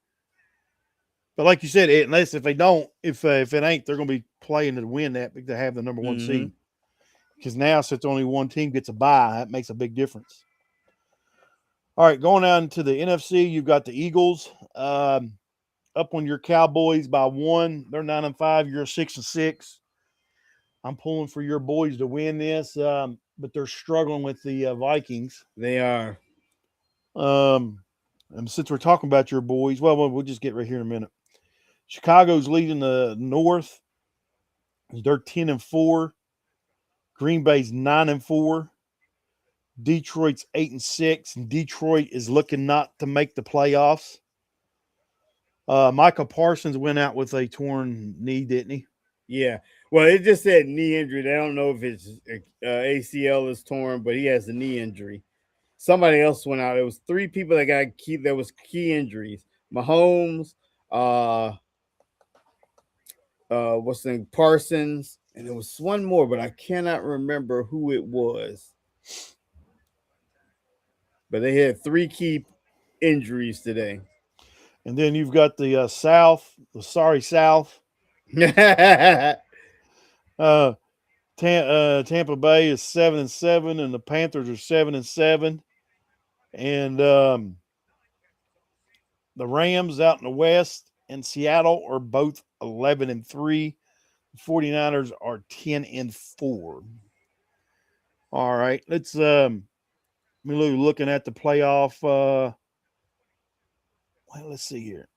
S2: But like you said, unless if they don't, if it ain't, they're going to be playing to win that to have the number 1 seed. Because now, since only one team gets a bye, that makes a big difference. All right, going on to the NFC, you've got the Eagles up on your Cowboys by 1. They're 9-5. You're 6-6. I'm pulling for your boys to win this, but they're struggling with the Vikings.
S1: They are.
S2: And since we're talking about your boys, well, we'll just get right here in a minute. Chicago's leading the North. They're 10-4. Green Bay's 9-4. Detroit's 8-6, and Detroit is looking not to make the playoffs. Michael Parsons went out with a torn knee, didn't he?
S1: Yeah. Well, it just said knee injury. They don't know if his ACL is torn, but he has a knee injury. Somebody else went out. It was 3 people that got key. There was key injuries. Mahomes, what's the name? Parsons, and there was one more, but I cannot remember who it was. But they had 3 key injuries today.
S2: And then you've got the South. Tampa Bay is 7-7, and the Panthers are 7-7, and the Rams out in the West and Seattle are both 11-3. The 49ers are 10-4. All right, let's looking at the playoff. Let's see here.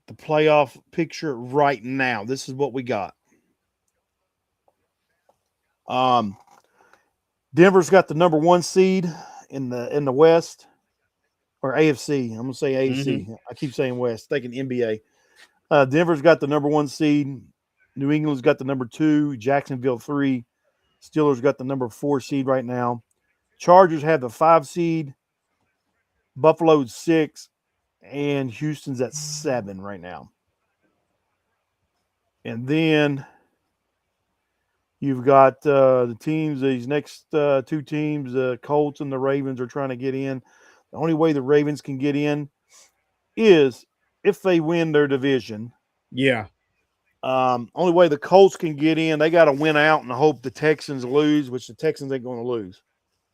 S2: The playoff picture right now. This is what we got. Denver's got the number 1 seed in the West, or AFC. I'm gonna say AFC. I keep saying West, thinking NBA. Denver's got the number 1 seed. New England's got the number 2. Jacksonville 3. Steelers got the number 4 seed right now. Chargers have the 5 seed. Buffalo's 6, and Houston's at 7 right now. And then you've got the teams, these next 2 teams, the Colts and the Ravens are trying to get in. The only way the Ravens can get in is if they win their division.
S1: Yeah.
S2: Only way the Colts can get in, they got to win out and hope the Texans lose, which the Texans ain't going to lose.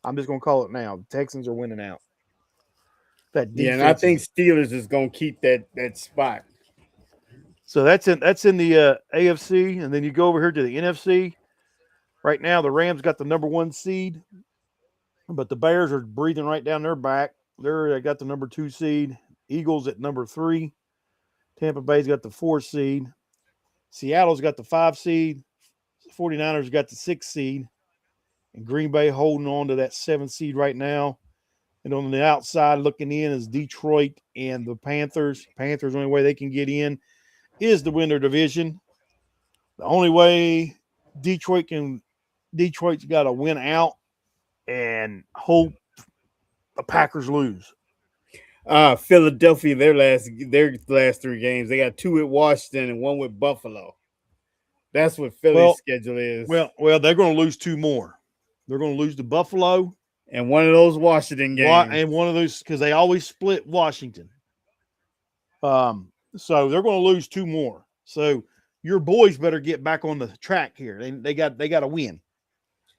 S2: I'm just going to call it now. The Texans are winning out. That defense.
S1: Yeah, and I think Steelers is going to keep that spot.
S2: So that's in the AFC, and then you go over here to the NFC. Right now, the Rams got the number 1 seed, but the Bears are breathing right down their back. They got the number 2 seed. Eagles at number 3. Tampa Bay's got the 4 seed. Seattle's got the 5 seed. 49ers got the 6 seed. And Green Bay holding on to that 7 seed right now. And on the outside looking in is Detroit and the Panthers. Panthers, the only way they can get in is to win their division. The only way Detroit's got to win out and hope the Packers lose.
S1: Philadelphia, their last 3 games, they got 2 with Washington and 1 with Buffalo. That's what Philly's
S2: Well,
S1: schedule is.
S2: they're going to lose two more. They're going to lose to Buffalo,
S1: And one of those Washington games.
S2: and one of those because they always split Washington. So they're going to lose two more. So your boys better get back on the track here. They got to win.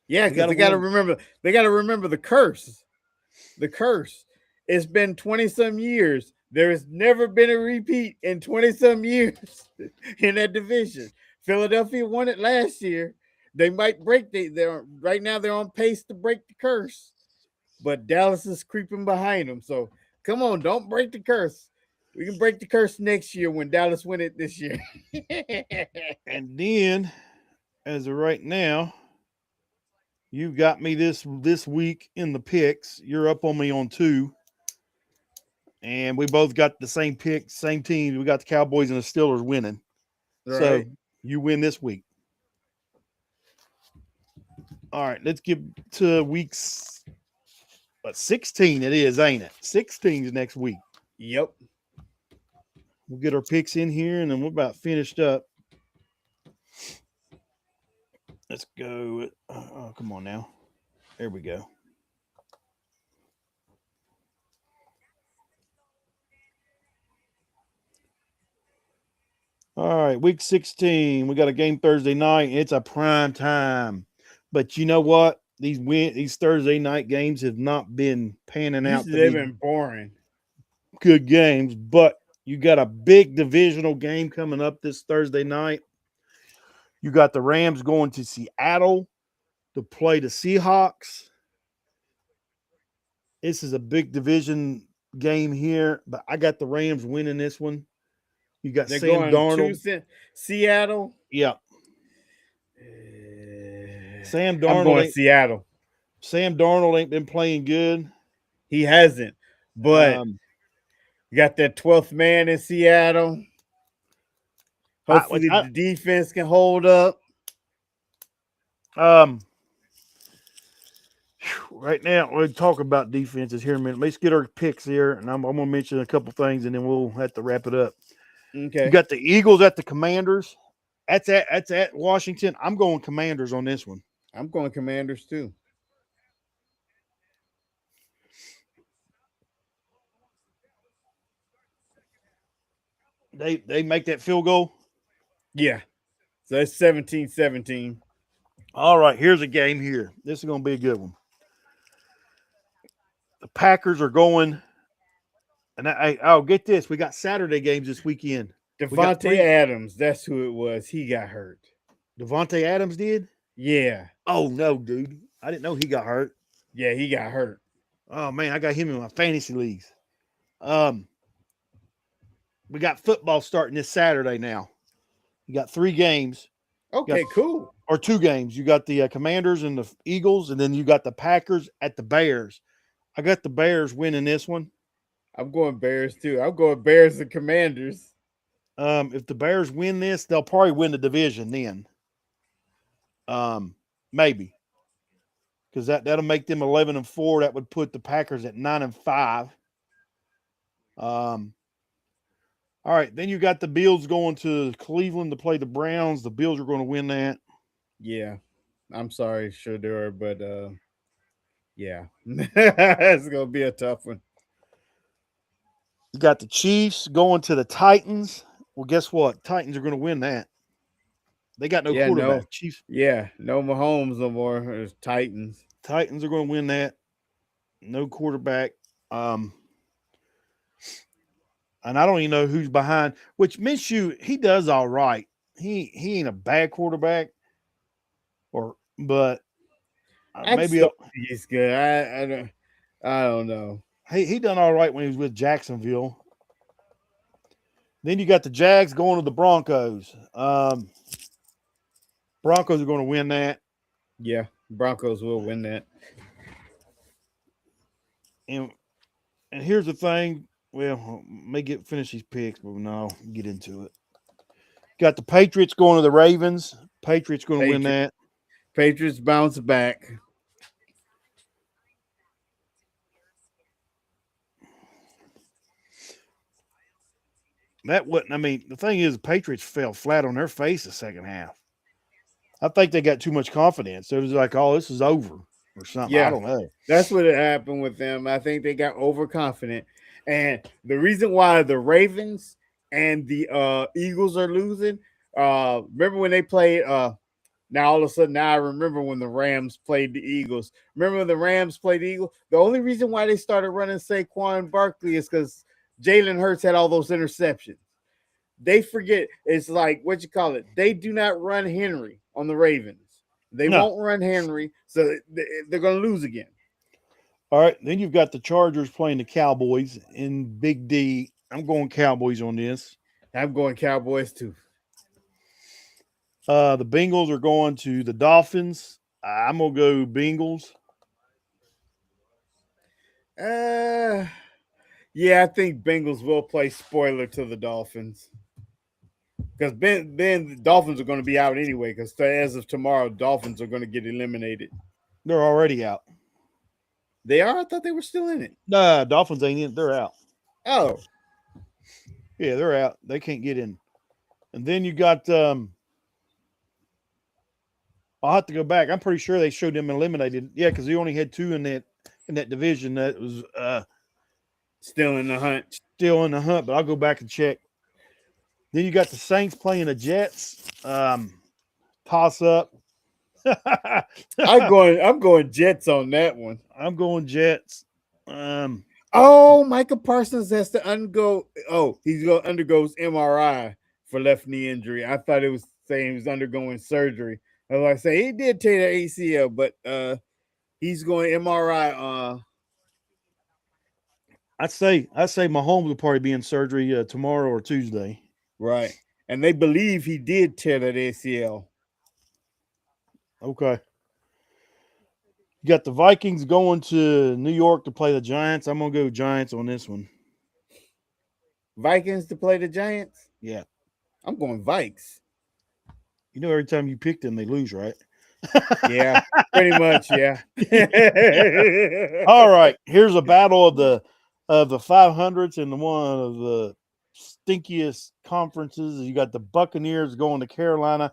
S1: Yeah,
S2: They got
S1: because
S2: to
S1: they got to
S2: win.
S1: remember. They got to remember the curse. The curse. It's been 20 some years. There has never been a repeat in 20 some years in that division. Philadelphia won it last year. They might break they're right now they're on pace to break the curse. But Dallas is creeping behind them. So come on, don't break the curse. We can break the curse next year when Dallas win it this year.
S2: And then, as of right now, you got me this week in the picks. You're up on me on two, and we both got the same pick, same team. We got the Cowboys and the Steelers winning. So
S1: Right.
S2: you win this week. All right, let's get to weeks. 16 it is, ain't it? 16 is next week.
S1: Yep.
S2: We'll get our picks in here, and then we're about finished up. Let's go. Oh, come on now. There we go. All right, week 16. We got a game Thursday night. It's a prime time. But you know what? These Thursday night games have not been panning out
S1: Usually
S2: to
S1: they've
S2: be
S1: been boring.
S2: good games, but you got a big divisional game coming up this Thursday night. You got the Rams going to Seattle to play the Seahawks. This is a big division game here, but I got the Rams winning this one. You got
S1: They're
S2: Sam
S1: going
S2: Darnold.
S1: to Seattle.
S2: Yeah. Sam
S1: I'm going
S2: Darnold
S1: Seattle.
S2: ain't been playing good.
S1: He hasn't, but
S2: Um,
S1: you got that 12th man in Seattle. Hopefully
S2: I
S1: the defense can hold up.
S2: Right now, we'll talk about defenses here in a minute. Let's get our picks here, and I'm going to mention a couple things, and then we'll have to wrap it up.
S1: Okay.
S2: You got the Eagles at the Commanders. That's at Washington. I'm going Commanders on this one.
S1: I'm going Commanders too.
S2: They make that field goal.
S1: Yeah. So it's 17-17.
S2: All right, here's a game here. This is going to be a good one. The Packers are going, and I'll get this. We got Saturday games this weekend. We got
S1: Devontae
S2: three.
S1: Adams, that's who it was. He got hurt.
S2: Devontae Adams did?
S1: Yeah.
S2: Oh, no, dude. I didn't know he got hurt.
S1: Yeah, he got hurt.
S2: Oh, man, I got him in my fantasy leagues. We got football starting this Saturday now. You got three games.
S1: Okay, cool.
S2: Or two games. You got the Commanders and the Eagles, and then you got the Packers at the Bears. I got the Bears winning this one.
S1: I'm going Bears too. I'm going Bears and Commanders.
S2: If the Bears win this, they'll probably win the division then. Maybe. Because that'll make them 11-4. That would put the Packers at 9-5. All right, then you got the Bills going to Cleveland to play the Browns. The Bills are going to win that.
S1: Yeah. I'm sorry, Shador, but yeah. It's gonna be a tough one.
S2: You got the Chiefs going to the Titans. Well, guess what? Titans are going to win that. They got no quarterback. Chiefs.
S1: Yeah, no Mahomes no more. It's Titans.
S2: Titans are going to win that. No quarterback. And I don't even know who's behind. Which Minshew, he does all right. He ain't a bad quarterback, but maybe
S1: he's good. I don't know.
S2: He done all right when he was with Jacksonville. Then you got the Jags going to the Broncos. Broncos are going to win that.
S1: Yeah, Broncos will win that.
S2: And here's the thing. Well, may finish these picks, but no, get into it. Got the Patriots going to the Ravens. Patriots going to win that.
S1: Patriots bounce back.
S2: That wasn't. I mean, the thing is, the Patriots fell flat on their face the second half. I think they got too much confidence. It was like, oh, this is over or something. I
S1: Yeah,
S2: don't know.
S1: that's what happened with them. I think they got overconfident, and the reason why the Ravens and the Eagles are losing. Remember when they played? Now all of a sudden, now I remember when the Rams played the Eagles. Remember when the Rams played the Eagles? The only reason why they started running Saquon Barkley is because Jalen Hurts had all those interceptions. They forget it's like what you call it. They do not run Henry on the Ravens. They
S2: No.
S1: won't run Henry, so they're going to lose again.
S2: All right. Then you've got the Chargers playing the Cowboys in Big D. I'm going Cowboys on this.
S1: I'm going Cowboys too.
S2: The Bengals are going to the Dolphins. I'm going to go Bengals.
S1: Uh, yeah, I think Bengals will play spoiler to the Dolphins because then the Dolphins are going to be out anyway. Because as of tomorrow, Dolphins are going to get eliminated.
S2: They're already out.
S1: They are. I thought they were still in it.
S2: Nah, Dolphins ain't in. They're out.
S1: Oh,
S2: Yeah, they're out. They can't get in. And then you got I'll have to go back. I'm pretty sure they showed them eliminated. Yeah, because they only had two in that division that was
S1: still in the hunt.
S2: still in the hunt, but I'll go back and check. Then you got the Saints playing the Jets. Toss up.
S1: I'm going Jets on that one.
S2: I'm going Jets.
S1: Oh, Micah Parsons has to undergo. Oh, he's going to undergo MRI for left knee injury. I thought it was saying he was undergoing surgery. I was like, say he did tear the ACL, but he's going MRI.
S2: I'd say Mahomes will probably be in surgery tomorrow or Tuesday.
S1: Right, and they believe he did tear that ACL.
S2: Okay. You got the Vikings going to New York to play the Giants. I'm gonna go Giants on this one.
S1: Vikings to play the Giants.
S2: Yeah.
S1: I'm going Vikes.
S2: You know, every time you pick them, they lose, right?
S1: Yeah, pretty much. Yeah.
S2: All right. Here's a battle of the 500s and the one of the stinkiest conferences. You got the Buccaneers going to Carolina.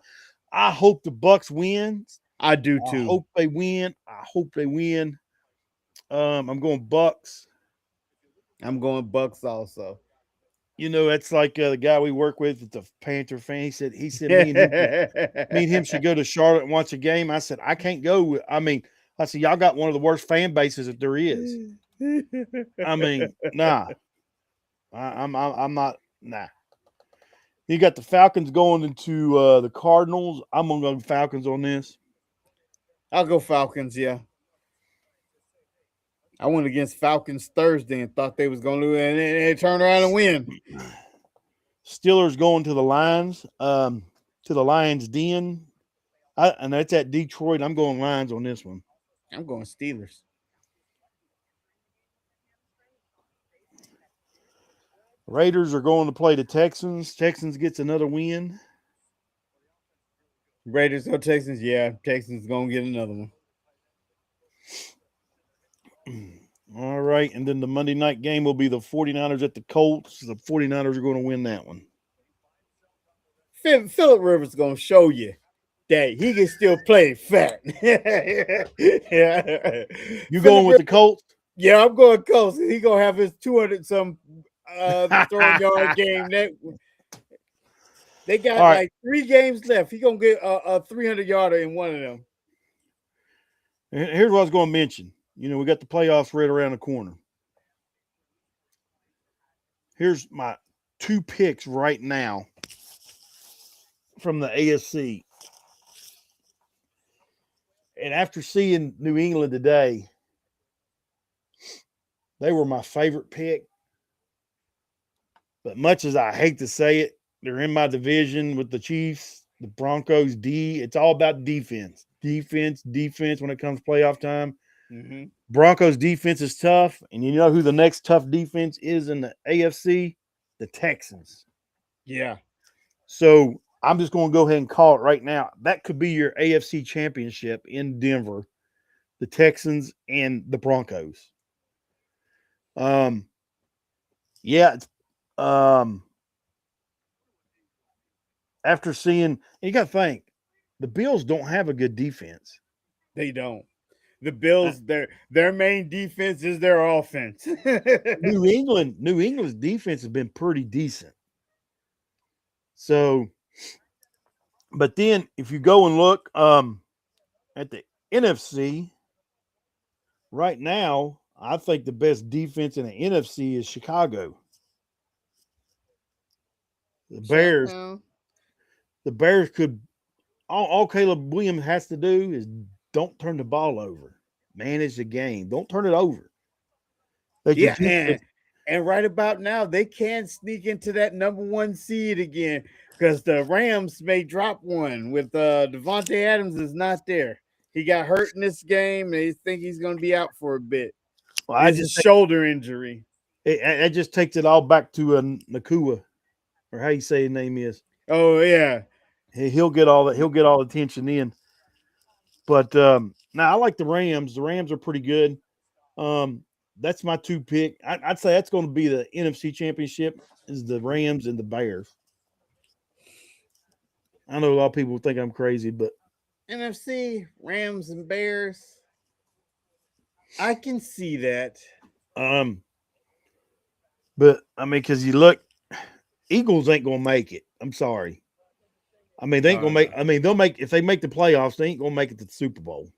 S2: I hope the Bucks wins.
S1: I do
S2: I
S1: too.
S2: hope they win. I hope they win. I'm going Bucks.
S1: I'm going Bucks also.
S2: You know, that's like the guy we work with at the Panther fan. He said me and him should go to Charlotte and watch a game. I said I can't go. I said y'all got one of the worst fan bases that there is. I mean, nah. I'm not. Nah. You got the Falcons going into the Cardinals. I'm gonna go Falcons on this.
S1: I'll go Falcons. Yeah. I went against Falcons Thursday and thought they was going to lose, and they turn around and win.
S2: Steelers going to the Lions, to the Lions Den, and that's at Detroit. I'm going Lions on this one.
S1: I'm going Steelers.
S2: Raiders are going to play the Texans. Texans gets another win.
S1: Raiders or Texans? Yeah, Texans going to get another one.
S2: All right, and then the Monday night game will be the 49ers at the Colts. The 49ers are going to win that one.
S1: Phillip Rivers is going to show you that he can still play fat. Yeah.
S2: You going with the Colts?
S1: Yeah, I'm going Colts. He going to have his 200 some throwing yard game. They got
S2: right.
S1: like 3 games left. He going to get a 300 yarder in one of them.
S2: Here's what I was going to mention. You know, we got the playoffs right around the corner. Here's my 2 picks right now from the AFC. And after seeing New England today, they were my favorite pick. But much as I hate to say it, they're in my division with the Chiefs, the Broncos, It's all about defense. Defense when it comes playoff time.
S1: Mm-hmm.
S2: Broncos defense is tough. And you know who the next tough defense is in the AFC? The Texans.
S1: Yeah.
S2: So I'm just going to go ahead and call it right now. That could be your AFC championship in Denver, the Texans and the Broncos. Yeah. After seeing, you got to think, the Bills don't have a good defense.
S1: They don't. The
S2: Uh,
S1: Bills, their main defense is their offense.
S2: New England's defense has been pretty decent. So, but then if you go and look at the NFC right now, I think the best defense in the NFC is Chicago. The Bears,
S1: Chi-town.
S2: the Bears could all Caleb Williams has to do is don't turn the ball over. Manage the game. Don't turn it over. They can
S1: Yeah,
S2: keep it.
S1: and right about now they can sneak into that number one seed again because the Rams may drop one with Devontae Adams is not there. He got hurt in this game, and they think he's going to be out for a bit.
S2: Well, I
S1: It's a
S2: just
S1: shoulder injury.
S2: it just takes it all back to Nakua, or how you say his name is.
S1: Oh yeah,
S2: He'll get all that. He'll get all the attention in. But now I like the Rams. The Rams are pretty good. Um, that's my two pick. I'd say that's going to be the NFC Championship is the Rams and the Bears. I know a lot of people think I'm crazy, but
S1: NFC Rams and Bears. I can see that.
S2: um, but I mean, because you look, Eagles ain't going to make it. I'm sorry. I mean, they ain't gonna make.
S1: No.
S2: I mean, they'll make if they make the playoffs. They ain't gonna make it to the Super Bowl.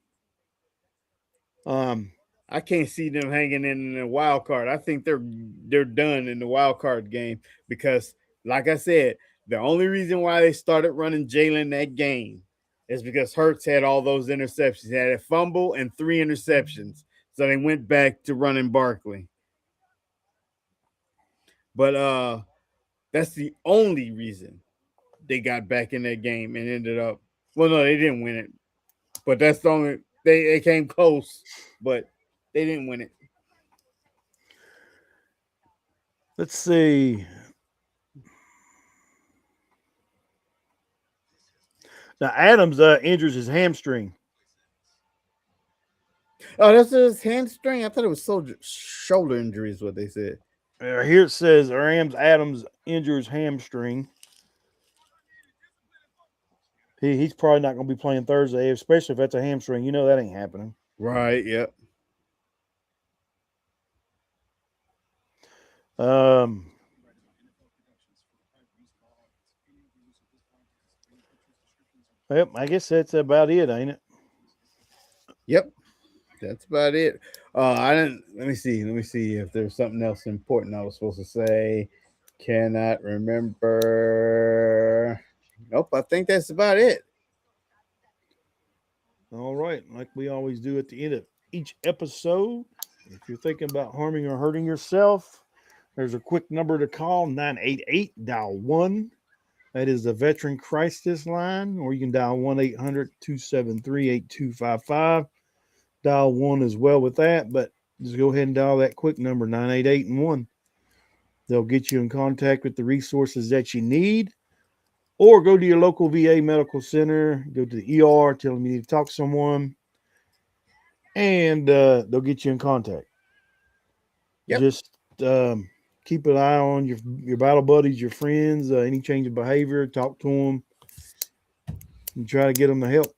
S2: Um,
S1: I can't see them hanging in the wild card. I think they're done in the wild card game because, like I said, the only reason why they started running Jalen that game is because Hurts had all those interceptions. He had a fumble and 3 interceptions, so they went back to running Barkley. But that's the only reason they got back in that game and ended up. Well, no, they didn't win it, but that's the only they came close, but they didn't win it.
S2: let's see. Now Adams injures his hamstring.
S1: Oh, that's his hamstring. I thought it was shoulder injury. Is what they said.
S2: Here it says Rams Adams injures hamstring. He's probably not going to be playing Thursday, especially if that's a hamstring. You know that ain't happening.
S1: Right. Yep.
S2: Um, Yep, I guess that's about it, ain't it?
S1: Yep. That's about it. I didn't. Let me see. Let me see if there's something else important I was supposed to say. Cannot remember. Nope. I think that's about it.
S2: All right, like we always do at the end of each episode, if you're thinking about harming or hurting yourself, there's a quick number to call 988 dial 1. That is the Veteran Crisis line, or you can dial 1 800 273 8255. Dial 1 as well with that, but just go ahead and dial that quick number 988 and 1. They'll get you in contact with the resources that you need, or go to your local VA medical center, go to the ER, tell them you need to talk to someone, and they'll get you in contact.
S1: Yep.
S2: Just keep an eye on your battle buddies, your friends, any change of behavior, talk to them, and try to get them the help.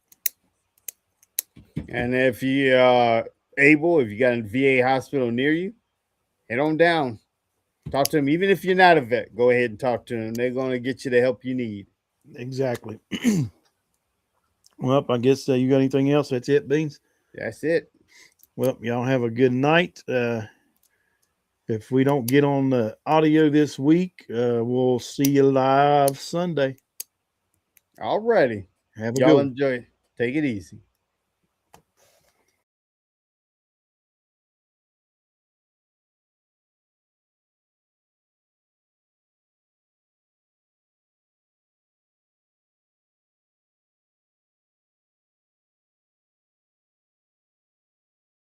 S1: And if you able, if you got a VA hospital near you, head on down. Talk to them. Even if you're not a vet, go ahead and talk to them. They're going to get you the help you need.
S2: Exactly. Well, I guess you got anything else? That's it, Beans.
S1: That's it.
S2: Well, y'all have a good night. If we don't get on the audio this week, we'll see you live Sunday.
S1: All righty.
S2: Have a good
S1: Y'all
S2: one.
S1: enjoy. Take it easy.